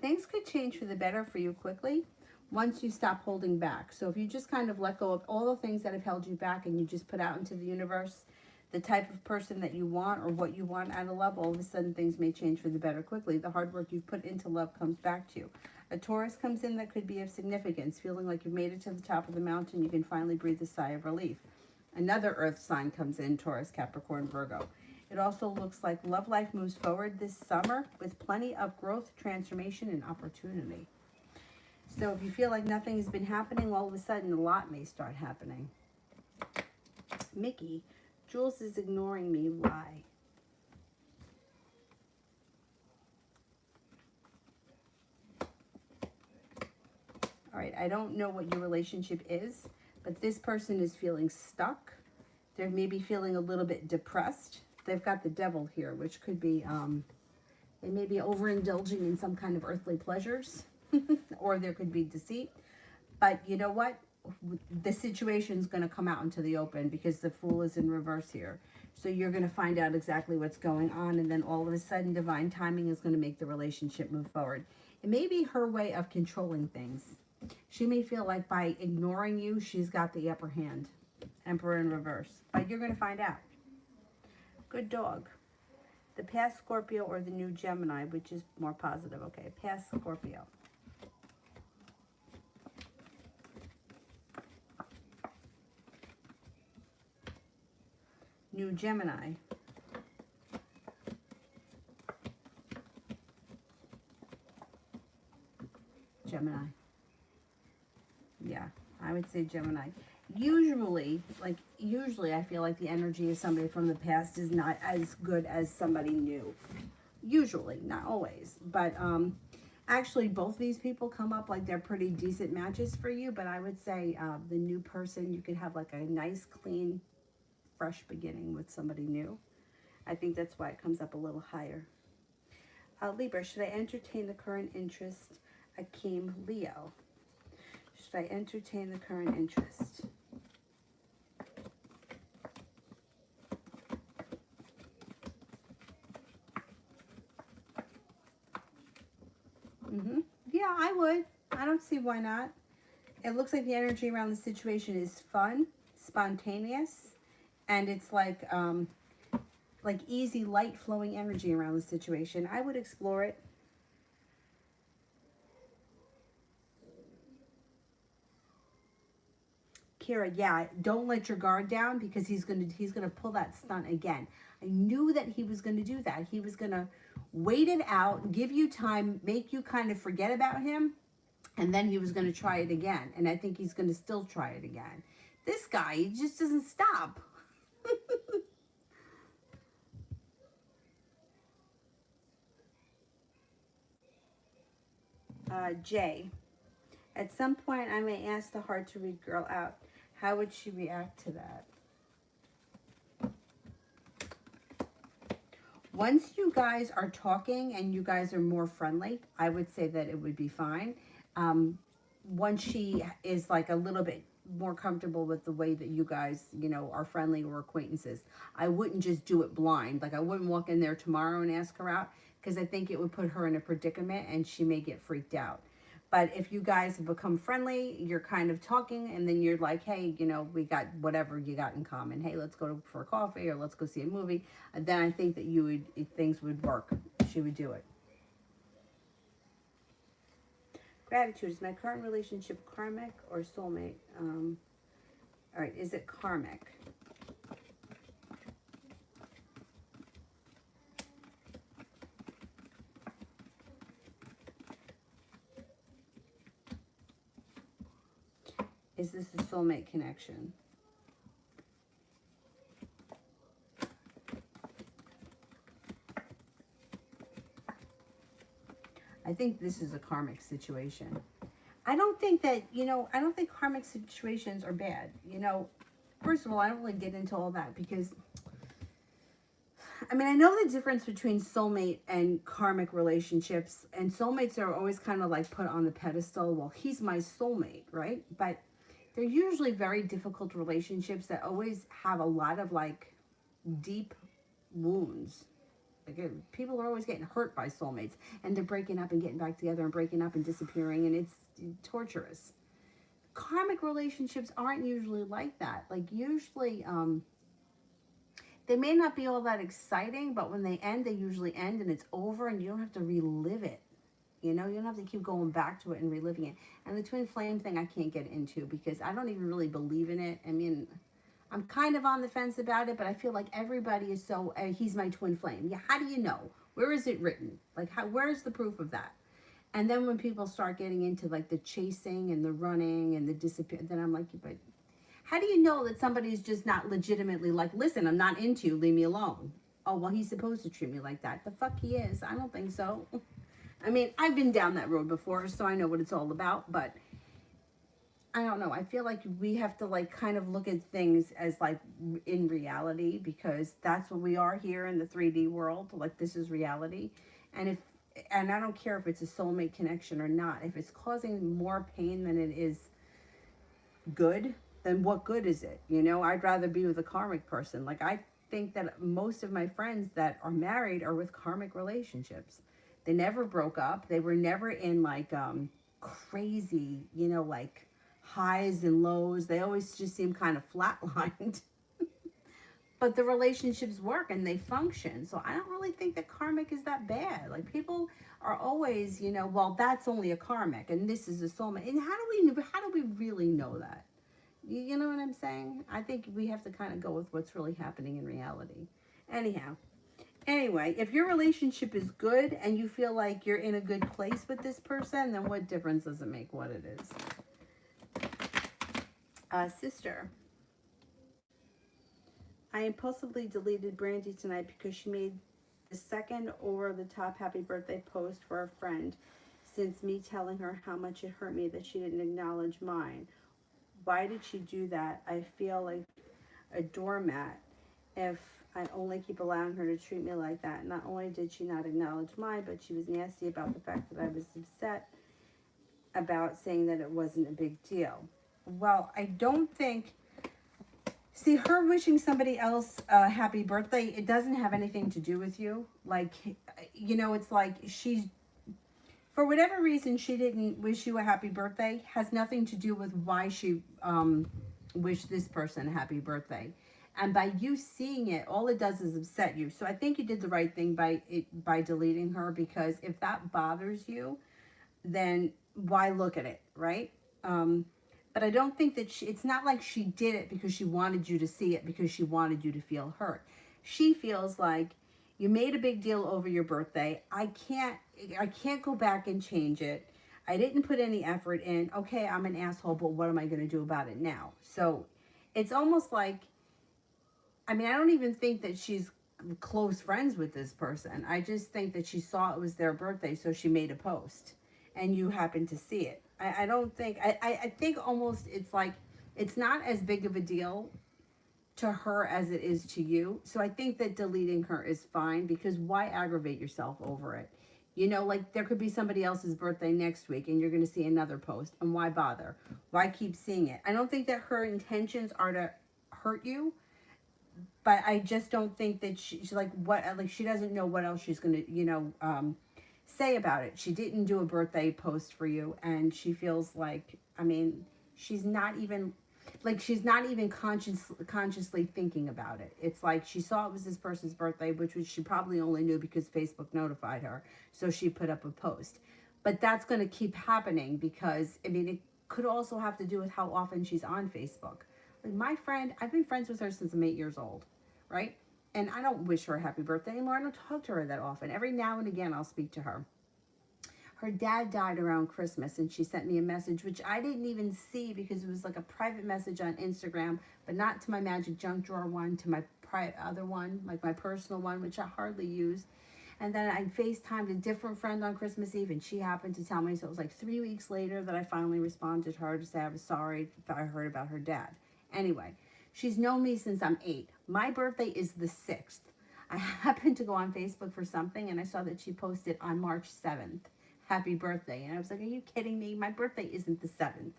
Things could change for the better for you quickly once you stop holding back. So if you just kind of let go of all the things that have held you back and you just put out into the universe the type of person that you want or what you want out of love, all of a sudden things may change for the better quickly. The hard work you've put into love comes back to you. A Taurus comes in that could be of significance, feeling like you've made it to the top of the mountain. You can finally breathe a sigh of relief. Another earth sign comes in, Taurus, Capricorn, Virgo. It also looks like love life moves forward this summer with plenty of growth, transformation, and opportunity. So if you feel like nothing has been happening, all of a sudden a lot may start happening. Mickey, Jules is ignoring me. Why? All right, I don't know what your relationship is, but this person is feeling stuck. They're maybe feeling a little bit depressed. They've got the devil here, which could be, they may be overindulging in some kind of earthly pleasures, or there could be deceit. But you know what? The situation is going to come out into the open because the Fool is in reverse here. So you're going to find out exactly what's going on, and then all of a sudden divine timing is going to make the relationship move forward. It may be her way of controlling things. She may feel like by ignoring you, she's got the upper hand. Emperor in reverse. But you're going to find out. Good dog. The past Scorpio or the new Gemini, which is more positive. Okay, past Scorpio. New Gemini. Gemini. Yeah, I would say Gemini. Usually I feel like the energy of somebody from the past is not as good as somebody new. Usually, not always. But actually, both these people come up like they're pretty decent matches for you. But I would say the new person, you could have like a nice, clean, fresh beginning with somebody new. I think that's why it comes up a little higher. Libra, should I entertain the current interest? Akeem, Leo. Should I entertain the current interest? Yeah, I would. I don't see why not. It looks like the energy around the situation is fun, spontaneous, and it's like easy, light flowing energy around the situation. I would explore it. Kira, yeah, don't let your guard down because he's gonna pull that stunt again. I knew that he was gonna do that. He was gonna wait it out, give you time, make you kind of forget about him, and then he was gonna try it again. And I think he's gonna still try it again. This guy, he just doesn't stop. Jay, at some point I may ask the hard to read girl out. How would she react to that? Once you guys are talking and you guys are more friendly, I would say that it would be fine. Once she is like a little bit more comfortable with the way that you guys, are friendly or acquaintances, I wouldn't just do it blind. Like I wouldn't walk in there tomorrow and ask her out because I think it would put her in a predicament and she may get freaked out. But if you guys have become friendly, you're kind of talking and then you're like, hey, we got whatever you got in common. Hey, let's go for a coffee or let's go see a movie. And then I think that things would work. She would do it. Gratitude. Is my current relationship karmic or soulmate? All right. Is it karmic? Is this a soulmate connection? I think this is a karmic situation. I don't think that, I don't think karmic situations are bad. First of all, I don't really get into all that because, I know the difference between soulmate and karmic relationships, and soulmates are always kind of like put on the pedestal. Well, he's my soulmate, right? But they're usually very difficult relationships that always have a lot of like deep wounds. Like people are always getting hurt by soulmates and they're breaking up and getting back together and breaking up and disappearing, and it's torturous. Karmic relationships aren't usually like that. Like usually they may not be all that exciting, but when they end, they usually end and it's over and you don't have to relive it. You don't have to keep going back to it and reliving it. And the twin flame thing I can't get into because I don't even really believe in it. I'm kind of on the fence about it, but I feel like everybody is so, he's my twin flame. Yeah, how do you know? Where is it written? Like, where's the proof of that? And then when people start getting into like the chasing and the running and the disappear, then I'm like, but how do you know that somebody's just not legitimately like, listen, I'm not into you, leave me alone? Oh, well, he's supposed to treat me like that. The fuck he is. I don't think so. I've been down that road before, so I know what it's all about, but I don't know. I feel like we have to like kind of look at things as like in reality because that's what we are here in the 3D world. Like this is reality. And I don't care if it's a soulmate connection or not. If it's causing more pain than it is good, then what good is it? I'd rather be with a karmic person. Like I think that most of my friends that are married are with karmic relationships. They never broke up. They were never in like crazy, like highs and lows. They always just seem kind of flatlined. But the relationships work and they function. So I don't really think that karmic is that bad. Like people are always, well, that's only a karmic and this is a soulmate. And how do we really know that? You know what I'm saying? I think we have to kind of go with what's really happening in reality. Anyhow, anyway, if your relationship is good and you feel like you're in a good place with this person, then what difference does it make what it is? Sister, I impulsively deleted Brandy tonight because she made the second over the top happy birthday post for a friend since me telling her how much it hurt me that she didn't acknowledge mine. Why did she do that? I feel like a doormat if I only keep allowing her to treat me like that. Not only did she not acknowledge mine, but she was nasty about the fact that I was upset about, saying that it wasn't a big deal. Well, I don't think, see, her wishing somebody else a happy birthday, it doesn't have anything to do with you. Like, you know, it's like she's, for whatever reason, she didn't wish you a happy birthday, has nothing to do with why she wished this person a happy birthday. And by you seeing it, all it does is upset you. So I think you did the right thing by deleting her, because if that bothers you, then why look at it, right? But I don't think that it's not like she did it because she wanted you to see it, because she wanted you to feel hurt. She feels like you made a big deal over your birthday. I can't go back and change it. I didn't put any effort in. Okay, I'm an asshole, but what am I going to do about it now? So it's almost like, I mean, I don't even think that she's close friends with this person. I just think that she saw it was their birthday, so she made a post and you happened to see it. I don't think, I think almost it's like, it's not as big of a deal to her as it is to you. So I think that deleting her is fine, because why aggravate yourself over it? You know, like there could be somebody else's birthday next week and you're going to see another post, and why bother? Why keep seeing it? I don't think that her intentions are to hurt you, but I just don't think that she's like, what, like she doesn't know what else she's going to, say about it. She didn't do a birthday post for you, and she feels like, I mean, she's not even consciously thinking about it. It's like she saw it was this person's birthday, which she probably only knew because Facebook notified her, so she put up a post. But that's going to keep happening, because I mean, it could also have to do with how often she's on Facebook. Like my friend, I've been friends with her since I'm 8 years old, right? And I don't wish her a happy birthday anymore. I don't talk to her that often. Every now and again, I'll speak to her. Her dad died around Christmas, and she sent me a message, which I didn't even see because it was like a private message on Instagram, but not to my magic junk drawer one, to my other one, like my personal one, which I hardly use. And then I FaceTimed a different friend on Christmas Eve, and she happened to tell me. So it was like 3 weeks later that I finally responded to her to say I was sorry if I heard about her dad. Anyway, she's known me since I'm 8. My birthday is the 6th. I happened to go on Facebook for something, and I saw that she posted on March 7th, happy birthday. And I was like, are you kidding me? My birthday isn't the 7th.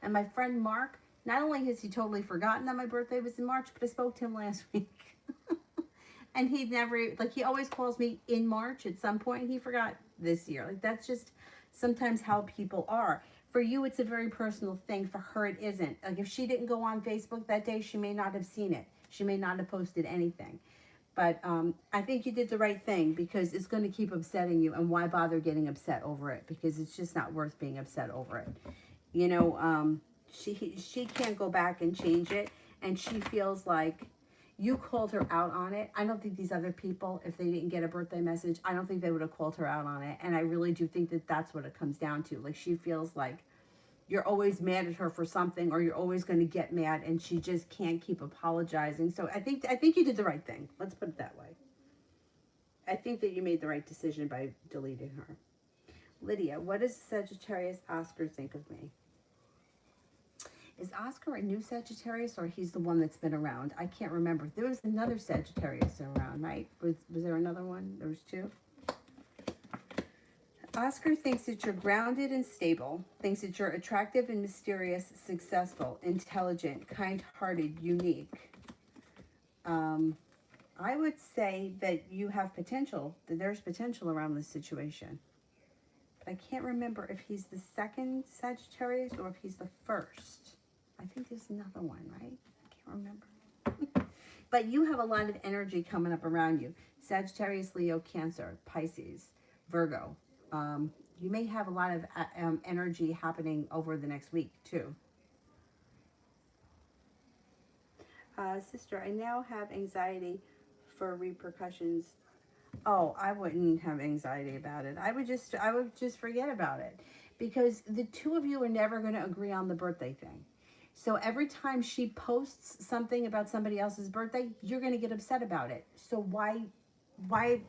And my friend Mark, not only has he totally forgotten that my birthday was in March, but I spoke to him last week. And he never, like, he always calls me in March at some point, and he forgot this year. Like, that's just sometimes how people are. For you, it's a very personal thing. For her, it isn't. Like, if she didn't go on Facebook that day, she may not have seen it. She may not have posted anything. But I think you did the right thing, because it's going to keep upsetting you. And why bother getting upset over it? Because it's just not worth being upset over it. You know, she can't go back and change it. And she feels like you called her out on it. I don't think these other people, if they didn't get a birthday message, I don't think they would have called her out on it. And I really do think that that's what it comes down to. Like, she feels like you're always mad at her for something, or you're always going to get mad, and she just can't keep apologizing. So I think you did the right thing. Let's put it that way. I think that you made the right decision by deleting her. Lydia, what does Sagittarius Oscar think of me? Is Oscar a new Sagittarius, or he's the one that's been around? I can't remember. There was another Sagittarius around, right? Was there another one? There was 2. Oscar thinks that you're grounded and stable, thinks that you're attractive and mysterious, successful, intelligent, kind-hearted, unique. I would say that you have potential, that there's potential around this situation. But I can't remember if he's the second Sagittarius or if he's the first. I think there's another one, right? I can't remember. But you have a lot of energy coming up around you. Sagittarius, Leo, Cancer, Pisces, Virgo. You may have a lot of energy happening over the next week, too. Sister, I now have anxiety for repercussions. Oh, I wouldn't have anxiety about it. I would just forget about it, because the two of you are never going to agree on the birthday thing. So every time she posts something about somebody else's birthday, you're going to get upset about it. So why, why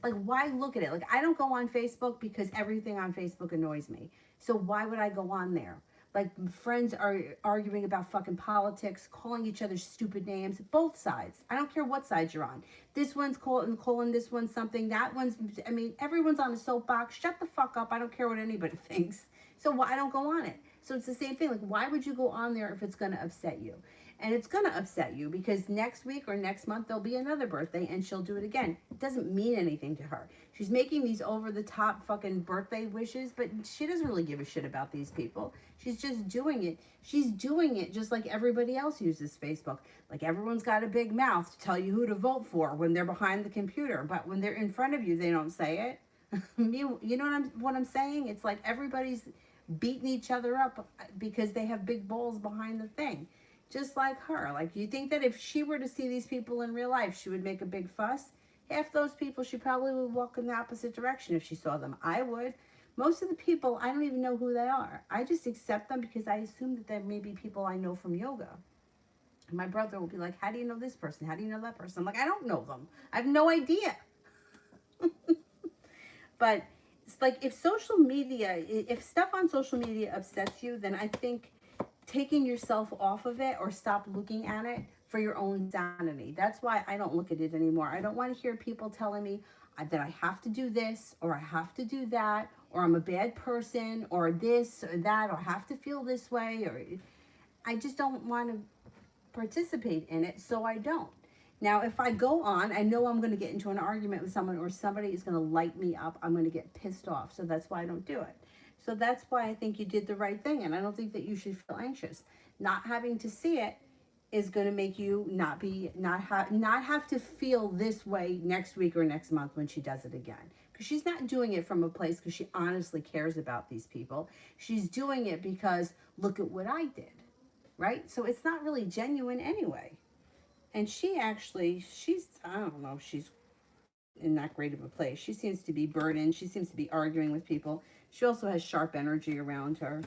look at it? Like, I don't go on Facebook because everything on Facebook annoys me. So why would I go on there? Like, friends are arguing about fucking politics, calling each other stupid names, both sides. I don't care what side you're on. This one's calling this one something, that one's, I mean, everyone's on a soapbox. Shut the fuck up. I don't care what anybody thinks. So why I don't go on it? So it's the same thing. Like, why would you go on there if it's going to upset you? And it's going to upset you because next week or next month there'll be another birthday and she'll do it again. It doesn't mean anything to her. She's making these over-the-top fucking birthday wishes, but she doesn't really give a shit about these people. She's just doing it. She's doing it just like everybody else uses Facebook. Like, everyone's got a big mouth to tell you who to vote for when they're behind the computer, but when they're in front of you, they don't say it. You know what I'm saying? It's like everybody's beating each other up because they have big balls behind the thing. Just like her. Like, you think that if she were to see these people in real life, she would make a big fuss? Half those people, she probably would walk in the opposite direction if she saw them. I would. Most of the people, I don't even know who they are. I just accept them because I assume that there may be people I know from yoga. And my brother will be like, how do you know this person? How do you know that person? I'm like, I don't know them. I have no idea. But it's like, if social media, if stuff on social media upsets you, then I think taking yourself off of it or stop looking at it for your own sanity. That's why I don't look at it anymore. I don't want to hear people telling me that I have to do this or I have to do that or I'm a bad person or this or that or have to feel this way, or I just don't want to participate in it, so I don't. Now, if I go on, I know I'm going to get into an argument with someone or somebody is going to light me up. I'm going to get pissed off. So that's why I don't do it. So that's why I think you did the right thing. And I don't think that you should feel anxious. Not having to see it is going to make you not have to feel this way next week or next month when she does it again. Because she's not doing it from a place because she honestly cares about these people. She's doing it because look at what I did. Right? So it's not really genuine anyway. And she's, I don't know, she's in that great of a place. She seems to be burdened. She seems to be arguing with people. She also has sharp energy around her.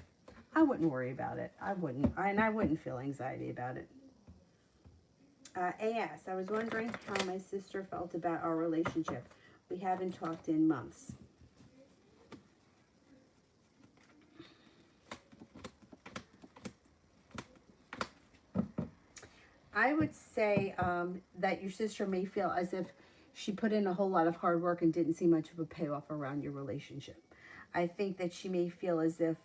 I wouldn't worry about it. I wouldn't feel anxiety about it. AS, I was wondering how my sister felt about our relationship. We haven't talked in months. I would say that your sister may feel as if she put in a whole lot of hard work and didn't see much of a payoff around your relationship. I think that she may feel as if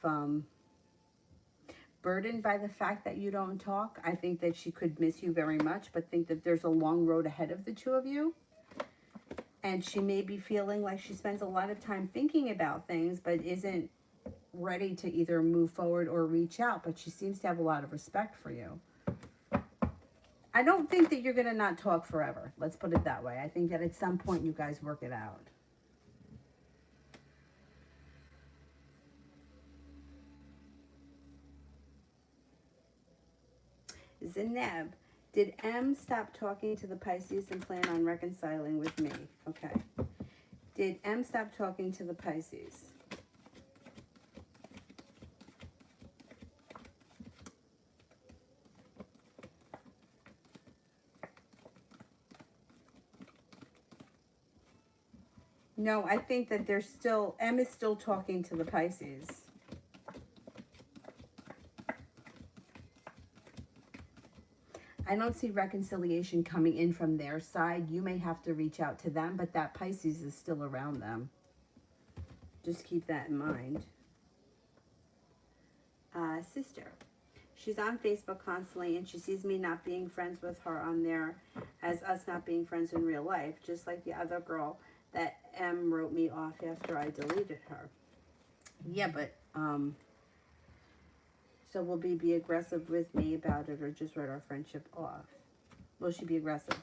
burdened by the fact that you don't talk. I think that she could miss you very much, but think that there's a long road ahead of the two of you. And she may be feeling like she spends a lot of time thinking about things, but isn't ready to either move forward or reach out. But she seems to have a lot of respect for you. I don't think that you're going to not talk forever. Let's put it that way. I think that at some point you guys work it out. Zeneb, did M stop talking to the Pisces and plan on reconciling with me? Okay. Did M stop talking to the Pisces? No, I think that M is still talking to the Pisces. I don't see reconciliation coming in from their side. You may have to reach out to them, but that Pisces is still around them. Just keep that in mind. Sister. She's on Facebook constantly, and she sees me not being friends with her on there as us not being friends in real life, just like the other girl that M wrote me off after I deleted her. Yeah, but, so will she be aggressive with me about it or just write our friendship off? Will she be aggressive?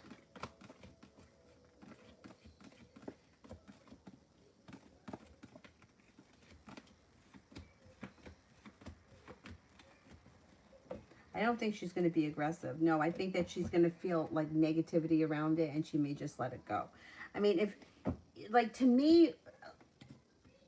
I don't think she's going to be aggressive. No, I think that she's going to feel like negativity around it, and she may just let it go. I mean, if, like, to me,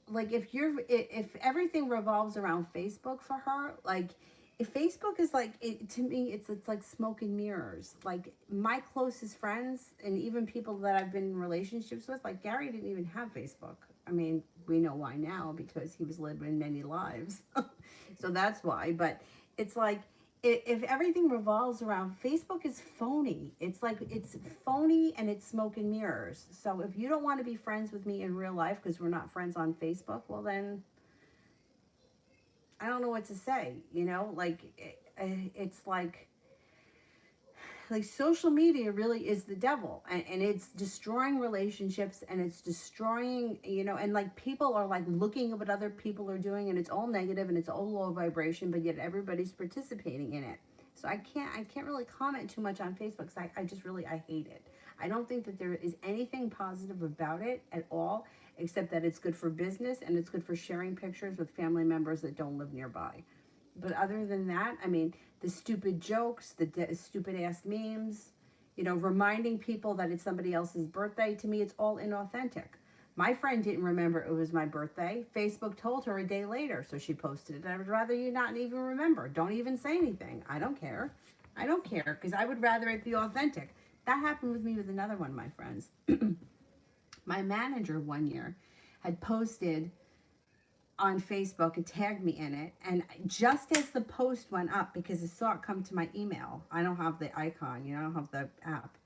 like, if everything revolves around Facebook for her, like, if Facebook is like, to me, it's like smoke and mirrors. Like, my closest friends and even people that I've been in relationships with, like, Gary didn't even have Facebook. I mean, we know why now, because he was living many lives. So that's why. But it's like, if everything revolves around Facebook, is phony. It's like, it's phony and it's smoke and mirrors. So if you don't want to be friends with me in real life because we're not friends on Facebook, well then, I don't know what to say, you know? Like, it's like social media really is the devil, and it's destroying relationships, and it's destroying, you know, and like people are like looking at what other people are doing, and it's all negative and it's all low vibration, but yet everybody's participating in it. So I can't really comment too much on Facebook, because I hate it. I don't think that there is anything positive about it at all, except that it's good for business and it's good for sharing pictures with family members that don't live nearby. But other than that, I mean, the stupid jokes, the stupid ass memes, you know, reminding people that it's somebody else's birthday, to me, it's all inauthentic. My friend didn't remember it was my birthday. Facebook told her a day later, so she posted it. I would rather you not even remember. Don't even say anything. I don't care. I don't care, because I would rather it be authentic. That happened with me with another one of my friends. My manager one year had posted on Facebook and tagged me in it, and just as the post went up, because I saw it come to my email, I don't have the icon, you know, I don't have the app,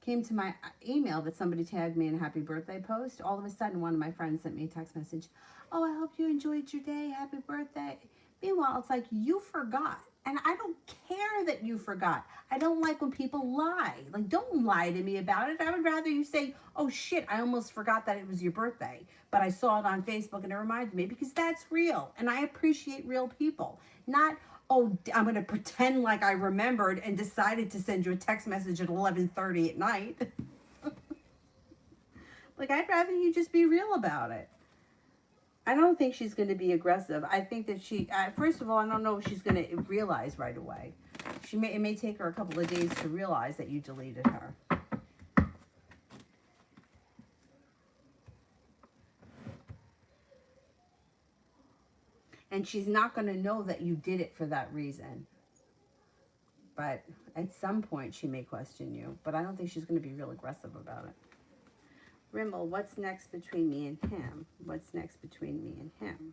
came to my email that somebody tagged me in a happy birthday post. All of a sudden, one of my friends sent me a text message, oh, I hope you enjoyed your day, happy birthday. Meanwhile, it's like, you forgot. And I don't care that you forgot. I don't like when people lie. Like, don't lie to me about it. I would rather you say, oh shit, I almost forgot that it was your birthday, but I saw it on Facebook and it reminded me, because that's real. And I appreciate real people. Not, oh, I'm going to pretend like I remembered and decided to send you a text message at 11:30 at night. Like, I'd rather you just be real about it. I don't think she's going to be aggressive. I think that she, first of all, I don't know if she's going to realize right away. It may take her a couple of days to realize that you deleted her. And she's not going to know that you did it for that reason. But at some point, she may question you. But I don't think she's going to be real aggressive about it. Rimmel, what's next between me and him? What's next between me and him?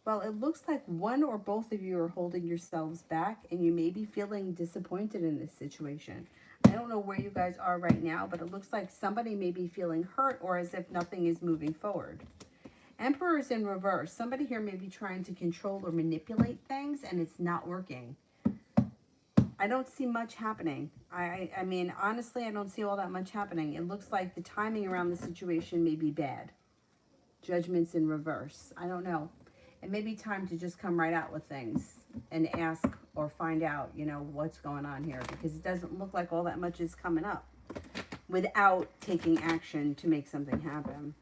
Well, it looks like one or both of you are holding yourselves back, and you may be feeling disappointed in this situation. I don't know where you guys are right now, but it looks like somebody may be feeling hurt, or as if nothing is moving forward. Emperor is in reverse. Somebody here may be trying to control or manipulate things, and it's not working. I don't see much happening. I mean, honestly, I don't see all that much happening. It looks like the timing around the situation may be bad. Judgment's in reverse. I don't know. It may be time to just come right out with things and ask or find out, you know, what's going on here, because it doesn't look like all that much is coming up without taking action to make something happen.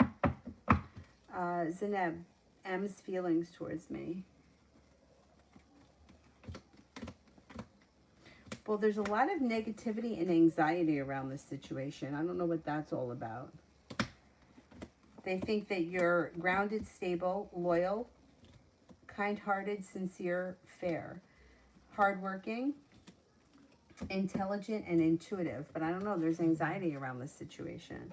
Zeneb, M's feelings towards me. Well, there's a lot of negativity and anxiety around this situation. I don't know what that's all about. They think that you're grounded, stable, loyal, kind-hearted, sincere, fair, hardworking, intelligent, and intuitive. But I don't know, there's anxiety around this situation.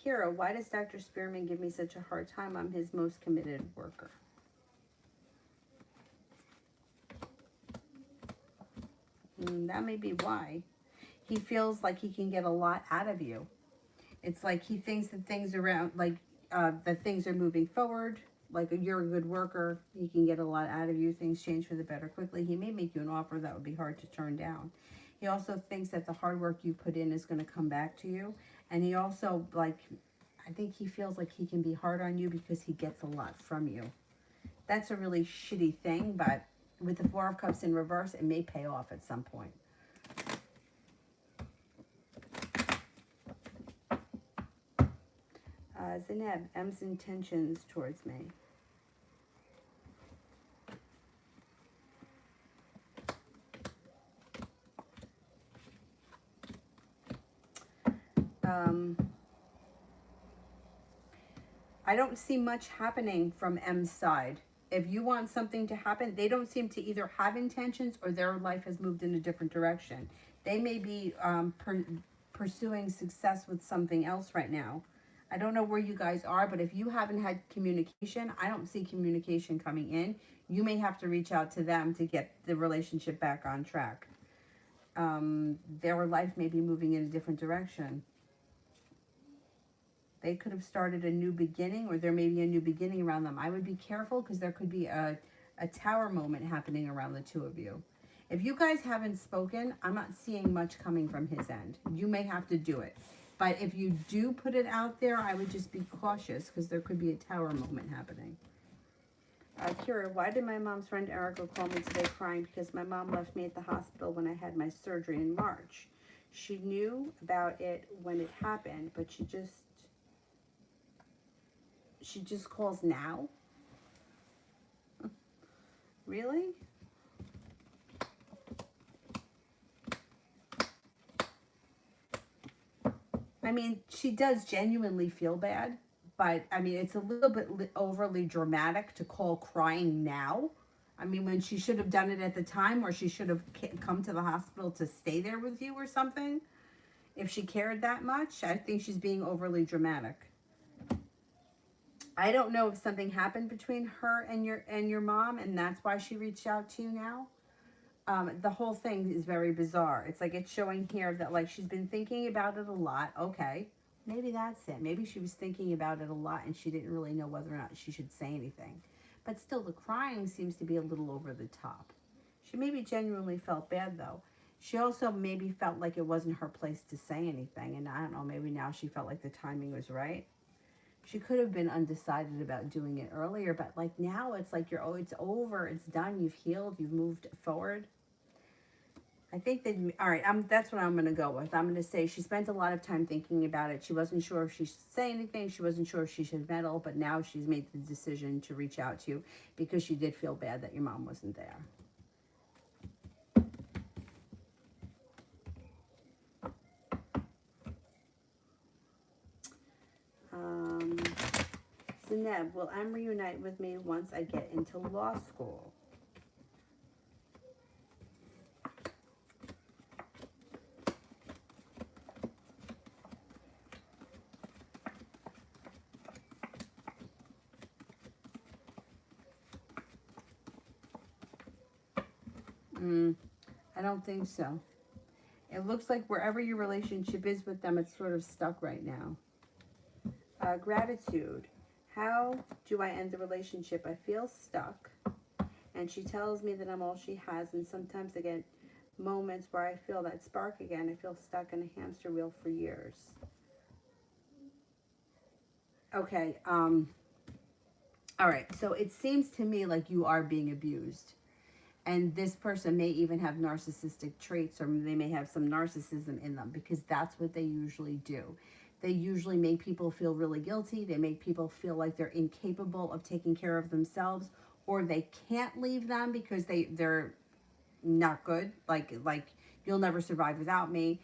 Kira, why does Dr. Spearman give me such a hard time? I'm his most committed worker. That may be why. He feels like he can get a lot out of you. It's like he thinks that things around, like, that things are moving forward. Like, you're a good worker. He can get a lot out of you. Things change for the better quickly. He may make you an offer that would be hard to turn down. He also thinks that the hard work you put in is going to come back to you. And he also, like, I think he feels like he can be hard on you because he gets a lot from you. That's a really shitty thing, but with the Four of Cups in reverse, it may pay off at some point. Zeneb, M's intentions towards me. I don't see much happening from M's side. If you want something to happen, they don't seem to either have intentions or their life has moved in a different direction. They may be pursuing success with something else right now. I don't know where you guys are, but if you haven't had communication, I don't see communication coming in. You may have to reach out to them to get the relationship back on track. Their life may be moving in a different direction. They could have started a new beginning, or there may be a new beginning around them. I would be careful because there could be a tower moment happening around the two of you. If you guys haven't spoken, I'm not seeing much coming from his end. You may have to do it. But if you do put it out there, I would just be cautious because there could be a tower moment happening. Kira, why did my mom's friend Erica call me today crying? Because my mom left me at the hospital when I had my surgery in March. She knew about it when it happened, but she just calls now? Really? I mean, she does genuinely feel bad, but I mean, it's a little bit overly dramatic to call crying now. I mean, when she should have done it at the time, or she should have come to the hospital to stay there with you or something. If she cared that much, I think she's being overly dramatic. I don't know if something happened between her and your mom, and that's why she reached out to you now. The whole thing is very bizarre. It's like it's showing here that like she's been thinking about it a lot. Okay, maybe that's it. Maybe she was thinking about it a lot and she didn't really know whether or not she should say anything. But still, the crying seems to be a little over the top. She maybe genuinely felt bad though. She also maybe felt like it wasn't her place to say anything. And I don't know, maybe now she felt like the timing was right. She could have been undecided about doing it earlier, but like now it's like it's over, it's done, you've healed, you've moved forward. I think that, all right, that's what I'm going to go with. I'm going to say she spent a lot of time thinking about it. She wasn't sure if she should say anything. She wasn't sure if she should meddle, but now she's made the decision to reach out to you because she did feel bad that your mom wasn't there. Zeneb, will Em reunite with me once I get into law school? I don't think so. It looks like wherever your relationship is with them, it's sort of stuck right now. Gratitude. How do I end the relationship? I feel stuck. And she tells me that I'm all she has. And sometimes I get moments where I feel that spark again. I feel stuck in a hamster wheel for years. Okay. All right. So it seems to me like you are being abused. And this person may even have narcissistic traits, or they may have some narcissism in them, because that's what they usually do. They usually make people feel really guilty. They make people feel like they're incapable of taking care of themselves, or they can't leave them because they're not good. Like you'll never survive without me.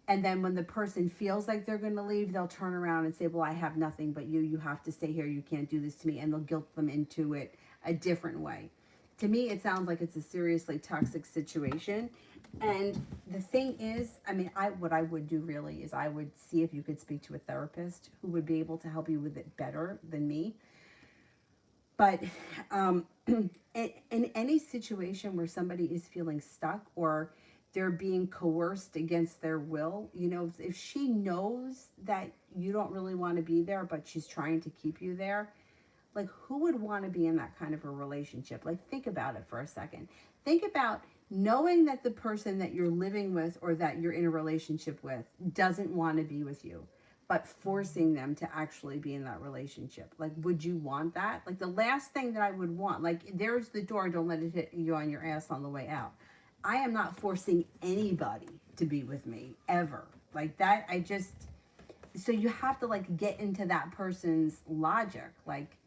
And then when the person feels like they're going to leave, they'll turn around and say, well, I have nothing but you. You have to stay here. You can't do this to me. And they'll guilt them into it a different way. To me, it sounds like it's a seriously toxic situation. And the thing is, I mean, what I would do really is I would see if you could speak to a therapist who would be able to help you with it better than me. But in any situation where somebody is feeling stuck or they're being coerced against their will, you know, if she knows that you don't really want to be there, but she's trying to keep you there, like, who would want to be in that kind of a relationship? Like, think about it for a second. Think about knowing that the person that you're living with or that you're in a relationship with doesn't want to be with you. but forcing them to actually be in that relationship. Like, would you want that? Like, the last thing that I would want, like, there's the door, don't let it hit you on your ass on the way out. I am not forcing anybody to be with me, ever. Like that, so you have to, like, get into that person's logic. Like,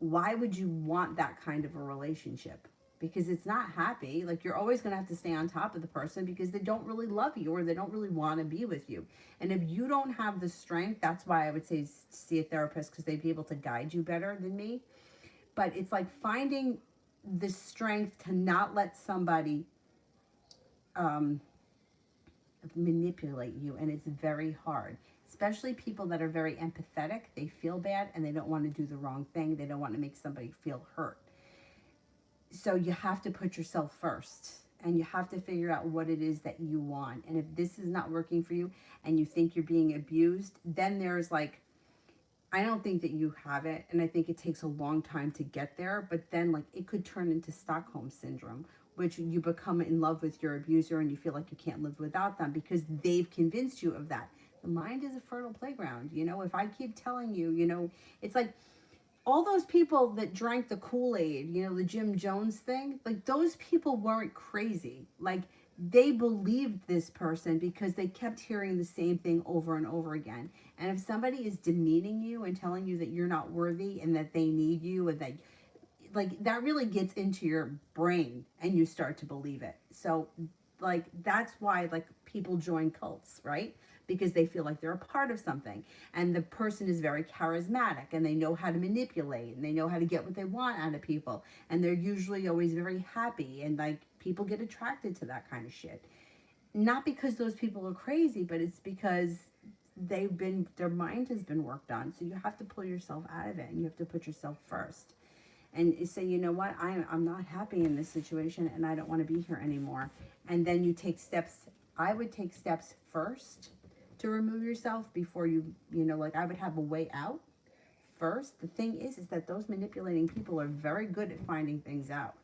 why would you want that kind of a relationship? Because it's not happy. Like, you're always going to have to stay on top of the person because they don't really love you or they don't really want to be with you. And if you don't have the strength, that's why I would say see a therapist, because they'd be able to guide you better than me. But it's like finding the strength to not let somebody manipulate you. And it's very hard, especially people that are very empathetic. They feel bad and they don't want to do the wrong thing. They don't want to make somebody feel hurt. So you have to put yourself first, and you have to figure out what it is that you want. And if this is not working for you and you think you're being abused, then there's like, I don't think that you have it, and I think it takes a long time to get there, but then like it could turn into Stockholm syndrome, which you become in love with your abuser and you feel like you can't live without them because they've convinced you of that. The mind is a fertile playground. You know, if I keep telling you, you know, it's like all those people that drank the Kool-Aid, you know, the Jim Jones thing, like those people weren't crazy. Like, they believed this person because they kept hearing the same thing over and over again. And if somebody is demeaning you and telling you that you're not worthy and that they need you and that, like, that really gets into your brain and you start to believe it. So, like, that's why, like, people join cults, right? Because they feel like they're a part of something. And the person is very charismatic and they know how to manipulate and they know how to get what they want out of people. And they're usually always very happy, and like people get attracted to that kind of shit. Not because those people are crazy, but it's because their mind has been worked on. So you have to pull yourself out of it and you have to put yourself first. And say, you know what, I'm not happy in this situation and I don't want to be here anymore. And then you take steps. I would take steps first to remove yourself before you know, like I would have a way out first. The thing is that those manipulating people are very good at finding things out.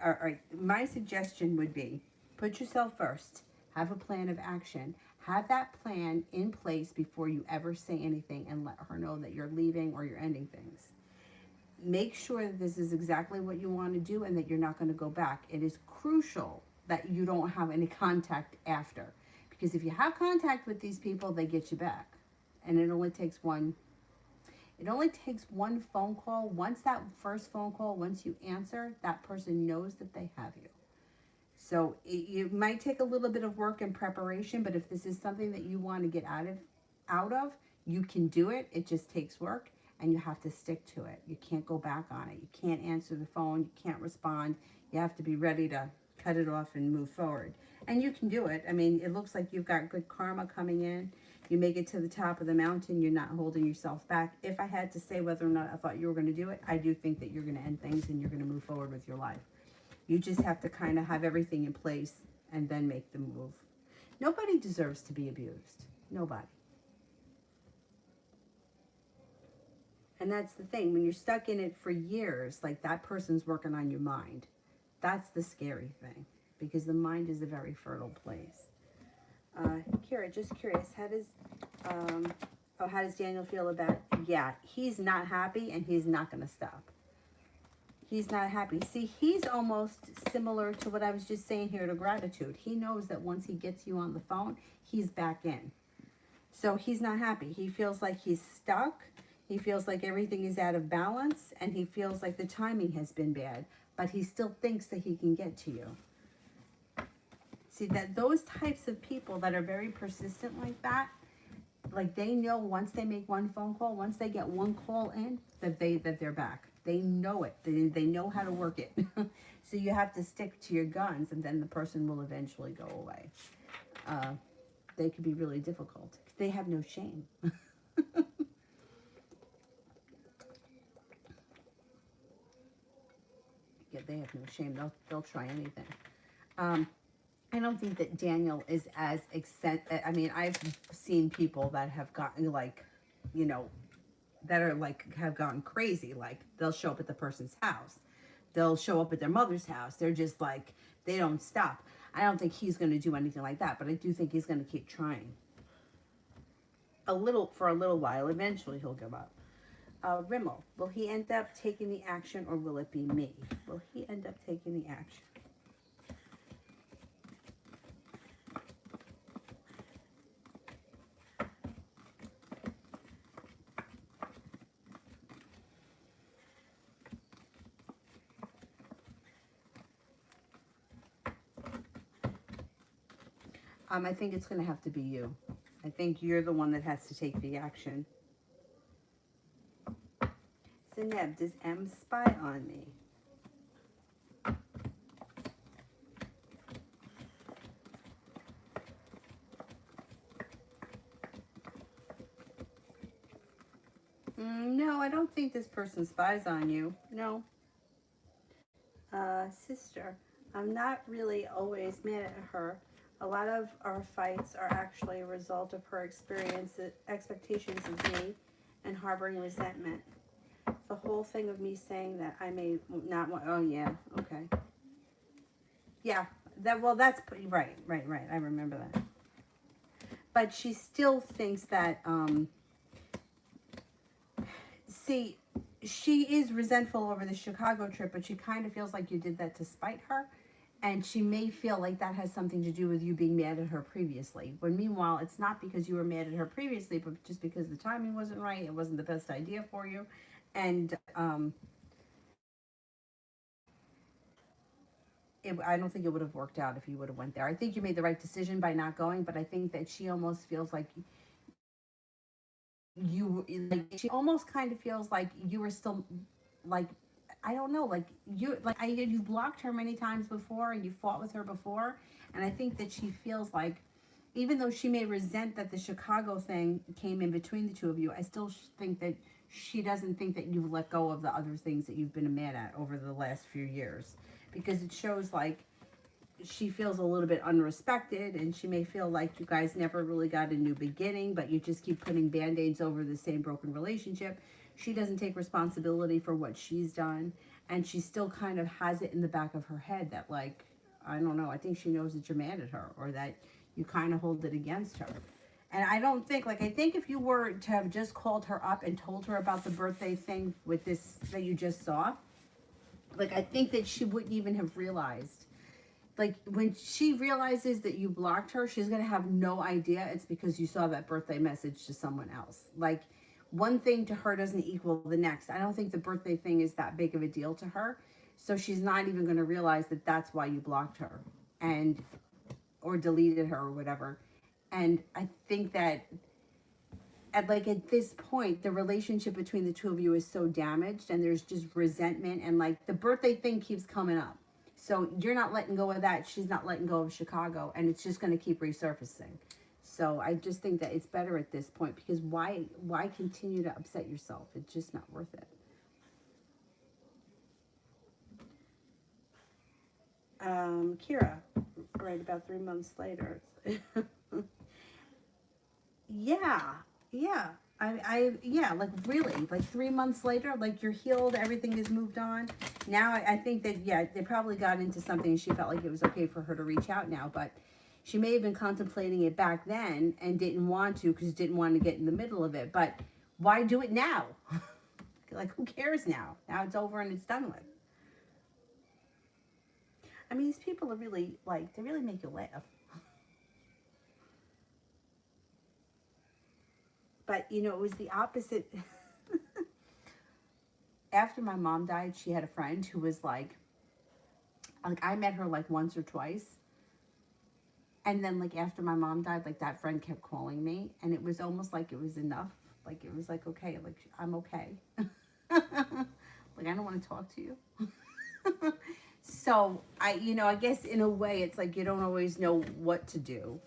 All right, my suggestion would be put yourself first, have a plan of action. Have that plan in place before you ever say anything and let her know that you're leaving or you're ending things. Make sure that this is exactly what you want to do and that you're not going to go back. It is crucial that you don't have any contact after. Because if you have contact with these people, they get you back. And it only takes one phone call. Once that first phone call, once you answer, that person knows that they have you. So it might take a little bit of work and preparation, but if this is something that you want to get out of, you can do it. It just takes work, and you have to stick to it. You can't go back on it. You can't answer the phone. You can't respond. You have to be ready to cut it off and move forward. And you can do it. I mean, it looks like you've got good karma coming in. You make it to the top of the mountain. You're not holding yourself back. If I had to say whether or not I thought you were going to do it, I do think that you're going to end things and you're going to move forward with your life. You just have to kind of have everything in place and then make the move. Nobody deserves to be abused. Nobody. And that's the thing. When you're stuck in it for years, like that person's working on your mind. That's the scary thing. Because the mind is a very fertile place. Kira, just curious, how does Daniel feel about, yeah, he's not happy and he's not going to stop. He's not happy. See, he's almost similar to what I was just saying here to gratitude. He knows that once he gets you on the phone, he's back in. So he's not happy. He feels like he's stuck. He feels like everything is out of balance, and he feels like the timing has been bad, but he still thinks that he can get to you. See, that those types of people that are very persistent like that, like they know once they make one phone call, once they get one call in, that they're back. They know it. They know how to work it. So you have to stick to your guns, and then the person will eventually go away. They could be really difficult. They have no shame. Yeah, they have no shame. They'll try anything. I don't think that Daniel is I mean, I've seen people that have gotten, like, you know, that are like have gone crazy. Like they'll show up at the person's house, they'll show up at their mother's house. They're just like, they don't stop. I don't think he's going to do anything like that, but I do think he's going to keep trying for a little while. Eventually he'll give up. Rimmel, will he end up taking the action, or will it be me? Will he end up taking the action? I think it's going to have to be you. I think you're the one that has to take the action. Zeneb, does M spy on me? No, I don't think this person spies on you. No. Sister, I'm not really always mad at her. A lot of our fights are actually a result of her expectations of me and harboring resentment. The whole thing of me saying that I may not want, oh yeah, okay. Yeah, that's right. I remember that. But she still thinks that, see, she is resentful over the Chicago trip, but she kind of feels like you did that to spite her. And she may feel like that has something to do with you being mad at her previously. When meanwhile, it's not because you were mad at her previously, but just because the timing wasn't right. It wasn't the best idea for you. And I don't think it would have worked out if you would have went there. I think you made the right decision by not going, but I think that she almost feels like she almost kind of feels like you were still like, I don't know, like you blocked her many times before and you fought with her before, and I think that she feels like, even though she may resent that the Chicago thing came in between the two of you, I still think that she doesn't think that you've let go of the other things that you've been mad at over the last few years, because it shows like she feels a little bit unrespected, and she may feel like you guys never really got a new beginning, but you just keep putting band-aids over the same broken relationship. She doesn't take responsibility for what she's done, and she still kind of has it in the back of her head that, like, I don't know, I think she knows that you're mad at her, or that you kind of hold it against her. And I don't think, like, I think if you were to have just called her up and told her about the birthday thing with this that you just saw, like, I think that she wouldn't even have realized. Like, when she realizes that you blocked her, she's going to have no idea it's because you saw that birthday message to someone else. Like, one thing to her doesn't equal the next. I don't think the birthday thing is that big of a deal to her. So she's not even going to realize that that's why you blocked her and or deleted her or whatever. And I think that at this point, the relationship between the two of you is so damaged, and there's just resentment, and like the birthday thing keeps coming up. So you're not letting go of that. She's not letting go of Chicago, and it's just going to keep resurfacing. So I just think that it's better at this point, because why continue to upset yourself? It's just not worth it. Kira, right about 3 months later. Yeah, yeah. Yeah, like really, like 3 months later, like you're healed, everything is moved on. Now I think that, yeah, they probably got into something and she felt like it was okay for her to reach out now, but she may have been contemplating it back then and didn't want to because didn't want to get in the middle of it. But why do it now? Like, who cares now? Now it's over and it's done with. I mean, these people are really, like, they really make you laugh. But, you know, it was the opposite. After my mom died, she had a friend who was like I met her like once or twice. And then like after my mom died, like that friend kept calling me, and it was almost like it was enough. Like it was like, okay, like I'm okay. Like I don't want to talk to you. So I guess in a way it's like you don't always know what to do,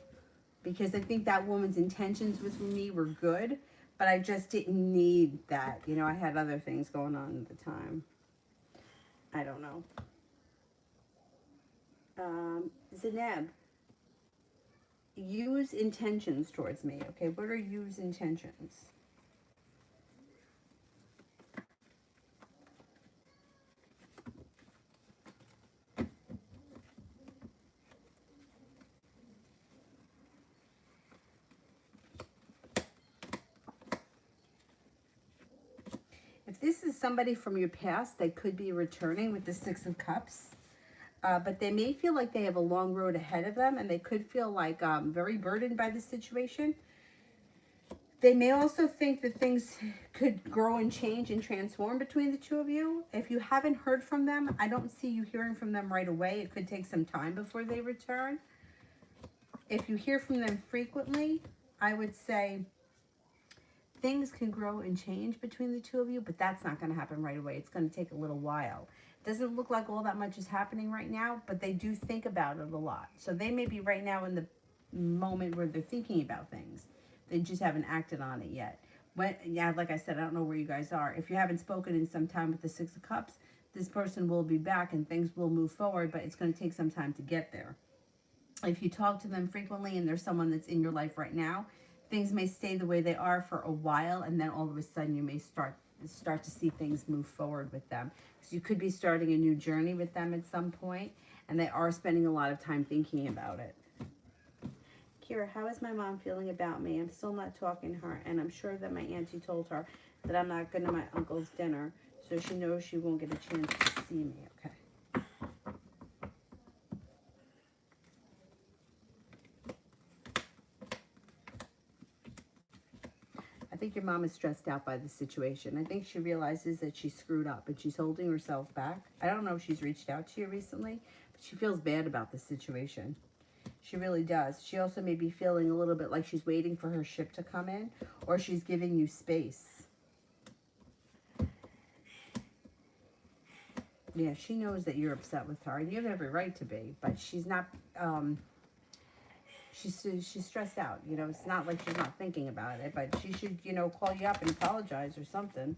because I think that woman's intentions with me were good, but I just didn't need that. I had other things going on at the time. I don't know. Zeneb, use intentions towards me. Okay, what are use intentions? If this is somebody from your past, they could be returning with the Six of Cups. But they may feel like they have a long road ahead of them, and they could feel like very burdened by the situation. They may also think that things could grow and change and transform between the two of you. If you haven't heard from them, I don't see you hearing from them right away. It could take some time before they return. If you hear from them frequently, I would say things can grow and change between the two of you, but that's not going to happen right away. It's going to take a little while. Doesn't look like all that much is happening right now, but they do think about it a lot. So they may be right now in the moment where they're thinking about things. They just haven't acted on it yet. Yeah, like I said, I don't know where you guys are. If you haven't spoken in some time with the Six of Cups, this person will be back and things will move forward, but it's going to take some time to get there. If you talk to them frequently and there's someone that's in your life right now, things may stay the way they are for a while, and then all of a sudden you may start to see things move forward with them. So you could be starting a new journey with them at some point, and they are spending a lot of time thinking about it. Kira, how is my mom feeling about me? I'm still not talking to her, and I'm sure that my auntie told her that I'm not going to my uncle's dinner, so she knows she won't get a chance to see me. Okay. I think your mom is stressed out by the situation. I think she realizes that she screwed up and she's holding herself back. I don't know if she's reached out to you recently, but she feels bad about the situation. She really does. She also may be feeling a little bit like she's waiting for her ship to come in, or she's giving you space. Yeah, she knows that you're upset with her, and you have every right to be, but she's not, she's stressed out. You know, it's not like she's not thinking about it, but she should, you know, call you up and apologize or something.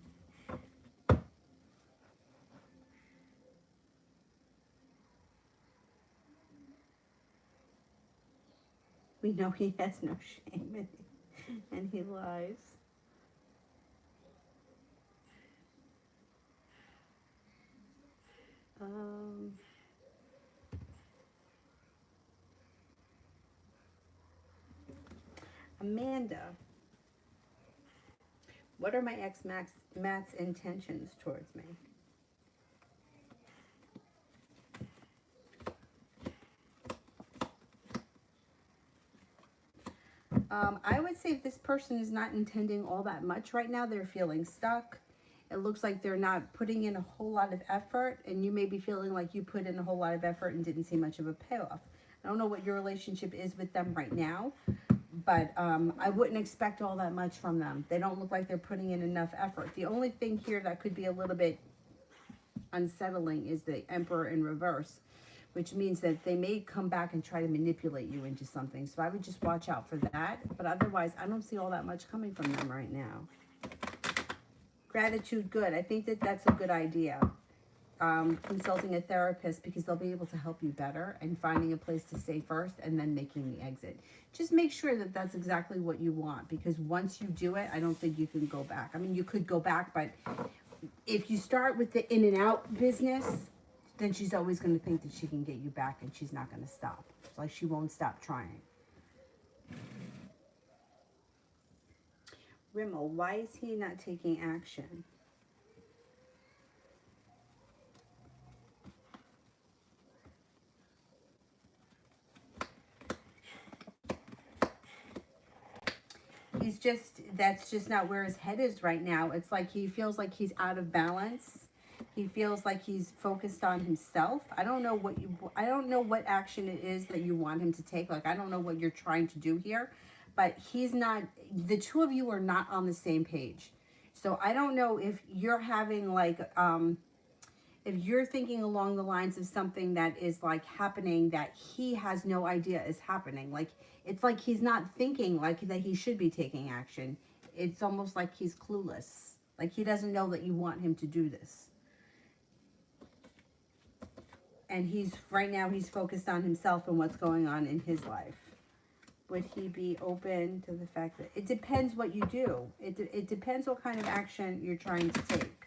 We know he has no shame, and he lies. Amanda, what are my ex Matt's intentions towards me? I would say if this person is not intending all that much right now, they're feeling stuck. It looks like they're not putting in a whole lot of effort, and you may be feeling like you put in a whole lot of effort and didn't see much of a payoff. I don't know what your relationship is with them right now, but I wouldn't expect all that much from them. They don't look like they're putting in enough effort. The only thing here that could be a little bit unsettling is the Emperor in reverse, which means that they may come back and try to manipulate you into something. So I would just watch out for that. But otherwise, I don't see all that much coming from them right now. Gratitude, good. I think that that's a good idea. Consulting a therapist, because they'll be able to help you better, and finding a place to stay first and then making the exit. Just make sure that that's exactly what you want, because once you do it, I don't think you can go back. I mean, you could go back, but if you start with the in and out business, then she's always going to think that she can get you back, and she's not going to stop. It's like she won't stop trying. Rimmel, why is he not taking action? That's just not where his head is right now. It's like he feels like he's out of balance. He feels like he's focused on himself. I don't know what action it is that you want him to take. Like, I don't know what you're trying to do here, but he's not, the two of you are not on the same page. So I don't know if you're having like, if you're thinking along the lines of something that is like happening that he has no idea is happening. Like, it's like he's not thinking like that he should be taking action. It's almost like he's clueless. Like, he doesn't know that you want him to do this. And right now he's focused on himself and what's going on in his life. Would he be open to the fact that, it depends what you do. It depends what kind of action you're trying to take.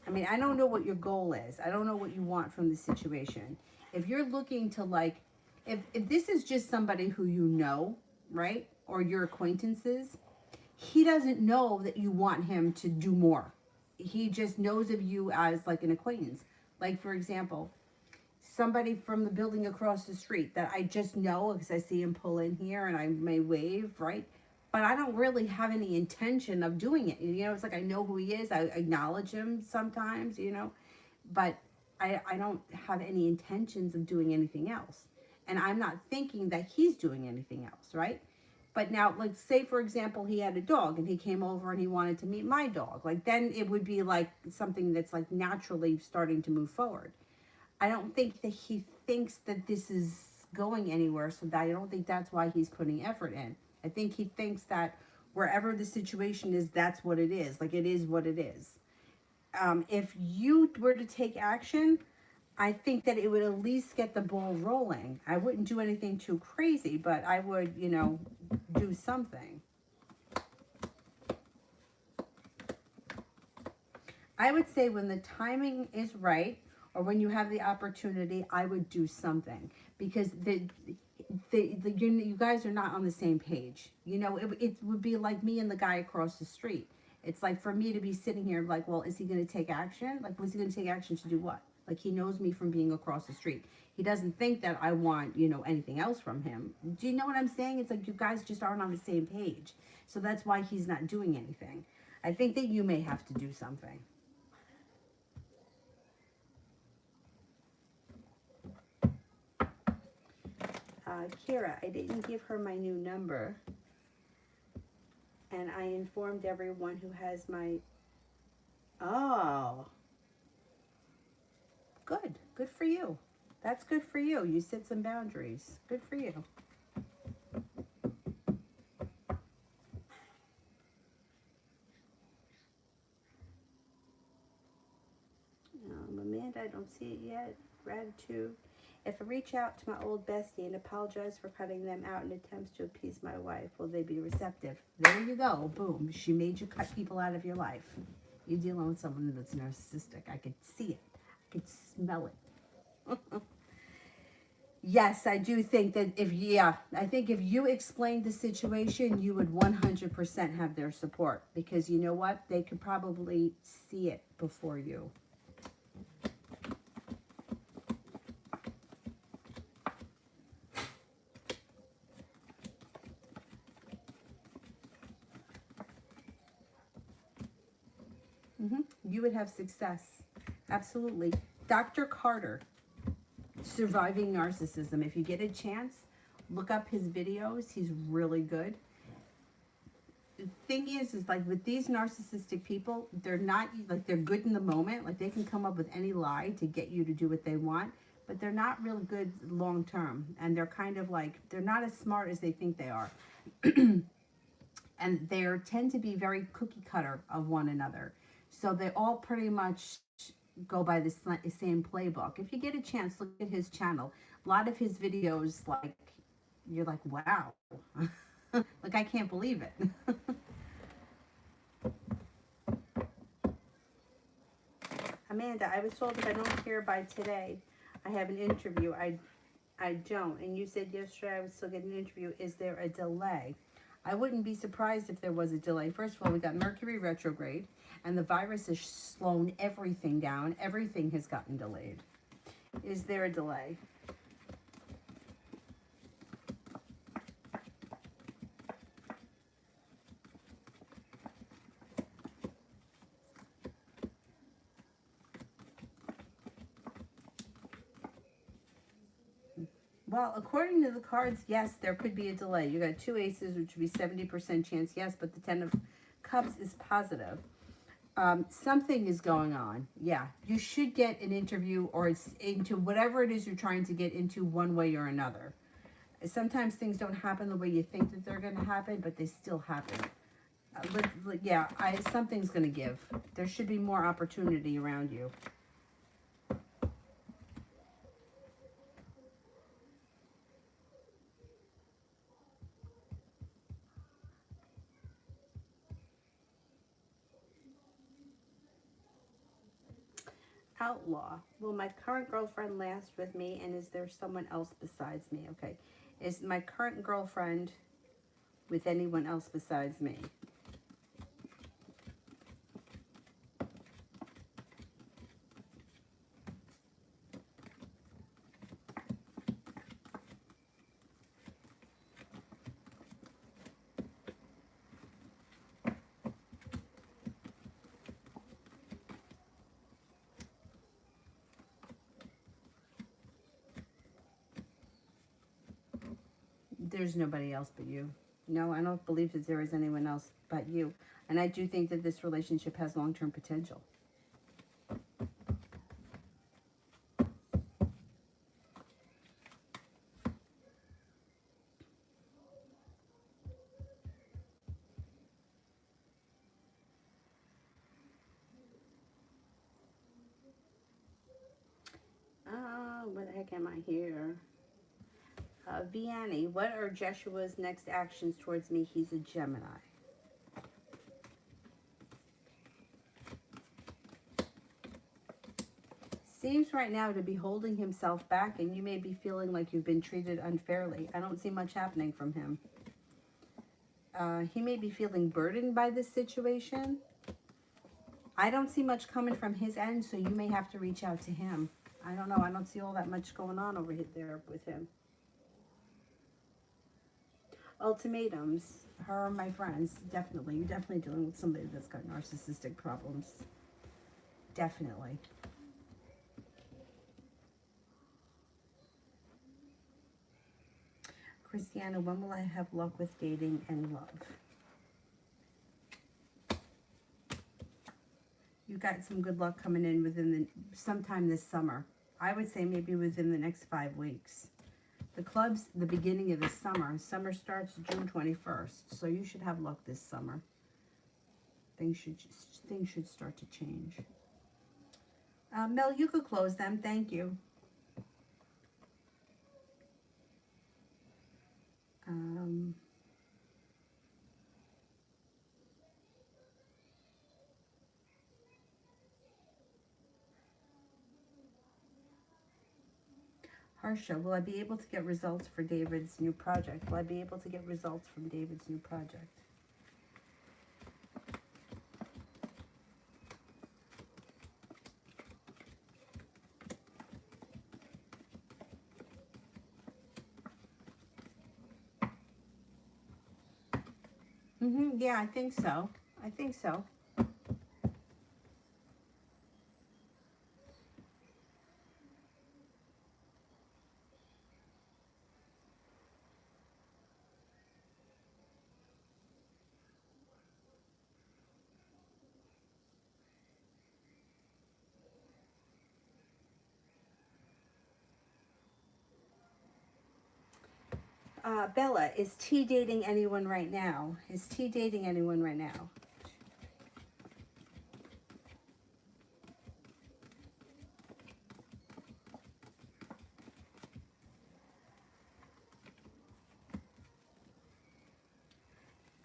I mean, I don't know what your goal is. I don't know what you want from the situation. If you're looking to like, if this is just somebody who you know, right? Or your acquaintances, he doesn't know that you want him to do more. He just knows of you as like an acquaintance. Like, for example, somebody from the building across the street that I just know because I see him pull in here and I may wave, right? But I don't really have any intention of doing it. You know, it's like I know who he is. I acknowledge him sometimes, you know, but I don't have any intentions of doing anything else. And I'm not thinking that he's doing anything else, right? But now, let's say, for example, he had a dog and he came over and he wanted to meet my dog. Like, then it would be like something that's like naturally starting to move forward. I don't think that he thinks that this is going anywhere, so that I don't think that's why he's putting effort in. I think he thinks that wherever the situation is, that's what it is. Like, it is what it is. If you were to take action, I think that it would at least get the ball rolling. I wouldn't do anything too crazy, but I would, you know, do something. I would say when the timing is right, or when you have the opportunity, I would do something, because you guys are not on the same page. You know, it would be like me and the guy across the street. It's like for me to be sitting here like, well, is he going to take action? Like, was he going to take action to do what? Like, he knows me from being across the street. He doesn't think that I want, you know, anything else from him. Do you know what I'm saying? It's like you guys just aren't on the same page. So that's why he's not doing anything. I think that you may have to do something. Kira, I didn't give her my new number. And I informed everyone who has my... Oh. Good. Good for you. That's good for you. You set some boundaries. Good for you. Amanda, I don't see it yet. Gratitude. If I reach out to my old bestie and apologize for cutting them out in attempts to appease my wife, will they be receptive? There you go. Boom. She made you cut people out of your life. You're dealing with someone that's narcissistic. I could see it. I could smell it. Yes, I do think that I think if you explained the situation, you would 100% have their support, because you know what? They could probably see it before you. You would have success. Absolutely. Dr. Carter, Surviving Narcissism. If you get a chance, look up his videos. He's really good. The thing is like with these narcissistic people, they're not, like, they're good in the moment. Like, they can come up with any lie to get you to do what they want, but they're not real good long term. And they're kind of like, they're not as smart as they think they are. And they tend to be very cookie cutter of one another. So they all pretty much go by the same playbook. If you get a chance, look at his channel. A lot of his videos, like, you're like, wow. Like, I can't believe it. Amanda, I was told if I don't hear by today, I have an interview. I don't. And you said yesterday I would still get an interview. Is there a delay? I wouldn't be surprised if there was a delay. First of all, we got Mercury retrograde, and the virus has slowed everything down. Everything has gotten delayed. Is there a delay? Well, according to the cards, yes, there could be a delay. You got two aces, which would be 70% chance, yes, but the 10 of Cups is positive. Something is going on. Yeah, you should get an interview, or it's into whatever it is you're trying to get into, one way or another. Sometimes things don't happen the way you think that they're going to happen, but they still happen. Something's going to give. There should be more opportunity around you. Outlaw. Will my current girlfriend last with me, and is there someone else besides me? Okay. Is my current girlfriend with anyone else besides me? There's nobody else but you. No, I don't believe that there is anyone else but you. And I do think that this relationship has long-term potential. What the heck am I here? Vianney, what are Jeshua's next actions towards me? He's a Gemini. Seems right now to be holding himself back, and you may be feeling like you've been treated unfairly. I don't see much happening from him. He may be feeling burdened by this situation. I don't see much coming from his end, so you may have to reach out to him. I don't know. I don't see all that much going on over there with him. Ultimatums. Her, my friends, definitely. You're definitely dealing with somebody that's got narcissistic problems. Definitely. Christiana, when will I have luck with dating and love? You got some good luck coming in within sometime this summer. I would say maybe within the next 5 weeks. The club's the beginning of the summer. Summer starts June 21st, so you should have luck this summer. Things should start to change. Mel, you could close them. Thank you. Harsha, will I be able to get results for David's new project? Will I be able to get results from David's new project? Yeah, I think so. I think so. Bella, is T dating anyone right now? Is T dating anyone right now?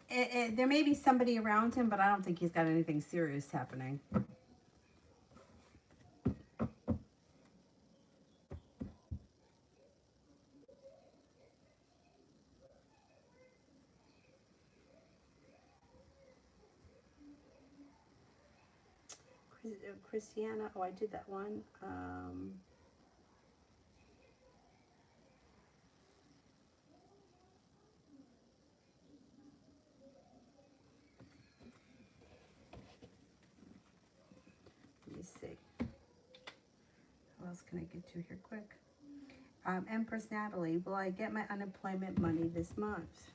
There may be somebody around him, but I don't think he's got anything serious happening. Christiana, oh, I did that one. Let me see. What else can I get to here quick? Empress Natalie, will I get my unemployment money this month?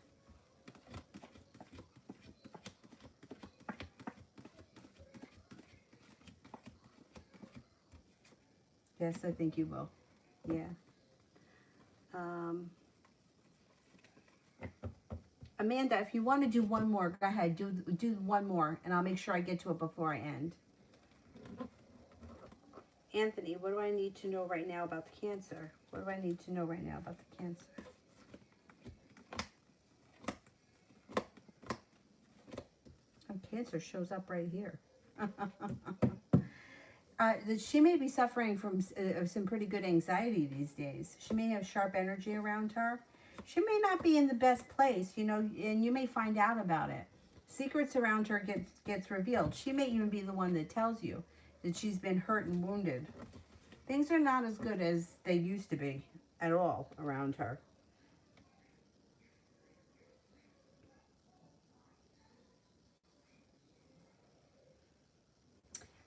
Yes, I think you will. Yeah. Amanda, if you want to do one more, go ahead. Do one more, and I'll make sure I get to it before I end. Anthony, what do I need to know right now about the Cancer? What do I need to know right now about the Cancer? Oh, Cancer shows up right here. She may be suffering from some pretty good anxiety these days. She may have sharp energy around her. She may not be in the best place, you know, and you may find out about it. Secrets around her gets revealed. She may even be the one that tells you that she's been hurt and wounded. Things are not as good as they used to be at all around her.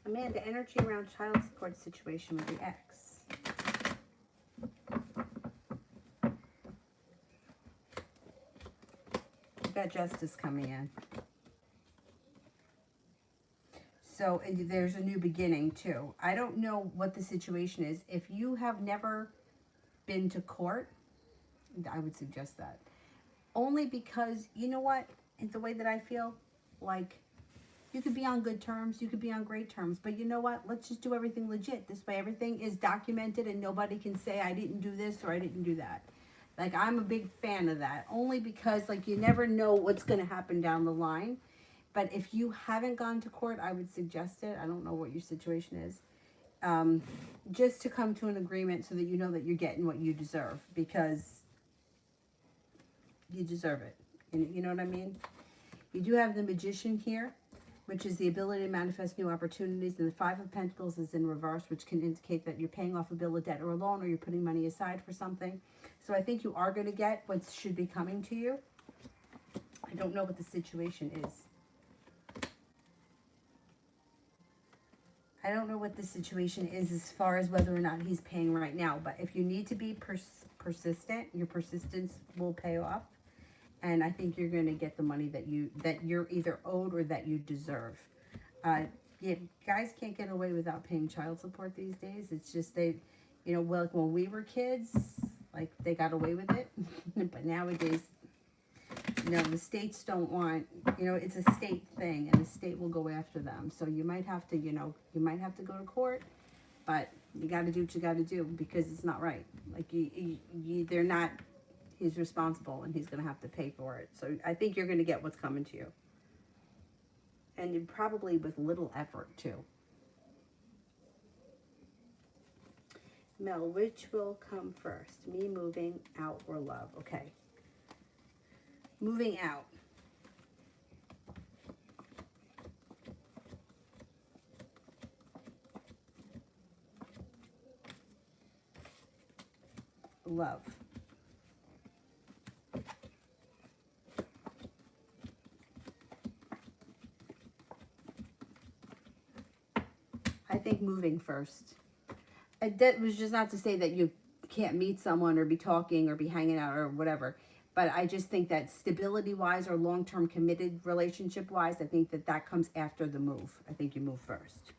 Amanda, energy around child support situation with the ex. got justice coming in. So there's a new beginning too. I don't know what the situation is. If you have never been to court, I would suggest that. Only because, you know what, the way that I feel, like, you could be on good terms, you could be on great terms, but you know what, let's just do everything legit. This way everything is documented and nobody can say I didn't do this or I didn't do that. Like, I'm a big fan of that, only because, like, you never know what's going to happen down the line. But if you haven't gone to court, I would suggest it. I don't know what your situation is. Just to come to an agreement so that you know that you're getting what you deserve, because you deserve it. You know what I mean? You do have the Magician here, which is the ability to manifest new opportunities. And the Five of Pentacles is in reverse, which can indicate that you're paying off a bill of debt or a loan, or you're putting money aside for something. So I think you are going to get what should be coming to you. I don't know what the situation is. I don't know what the situation is as far as whether or not he's paying right now. But if you need to be persistent, your persistence will pay off. And I think you're going to get the money that you're either owed or that you deserve. Yeah, guys can't get away without paying child support these days. It's just well, when we were kids, like, they got away with it. But nowadays, the states don't want, it's a state thing, and the state will go after them. So you might have to, you might have to go to court, but you got to do what you got to do, because it's not right. Like, they're not, he's responsible, and he's going to have to pay for it. So I think you're going to get what's coming to you. And probably with little effort, too. Mel, which will come first? Me moving out or love? Okay. Moving out. Love. I think moving first. That was just not to say that you can't meet someone or be talking or be hanging out or whatever. But I just think that stability-wise or long-term committed relationship-wise, I think that comes after the move. I think you move first.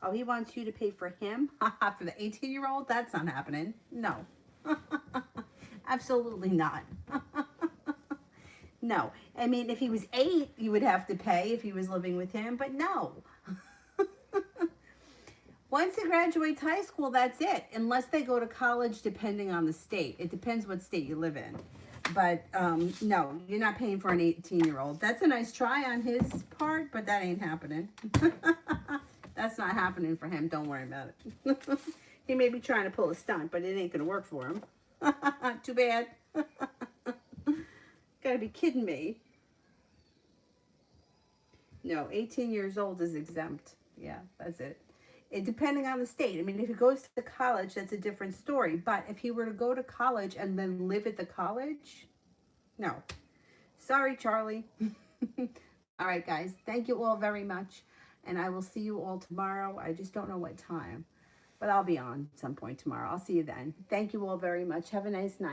Oh, he wants you to pay for him? For the 18-year-old? That's not happening. No. Absolutely not. No. I mean, if he was 8, you would have to pay if he was living with him, but no. Once he graduates high school, that's it. Unless they go to college, depending on the state. It depends what state you live in. But, no, you're not paying for an 18-year-old. That's a nice try on his part, but that ain't happening. That's not happening for him. Don't worry about it. He may be trying to pull a stunt, but it ain't going to work for him. Too bad. Gotta be kidding me. No, 18 years old is exempt. Yeah, that's it. Depending on the state. I mean, if he goes to college, that's a different story. But if he were to go to college and then live at the college, no. Sorry, Charlie. All right, guys. Thank you all very much. And I will see you all tomorrow. I just don't know what time. But I'll be on some point tomorrow. I'll see you then. Thank you all very much. Have a nice night.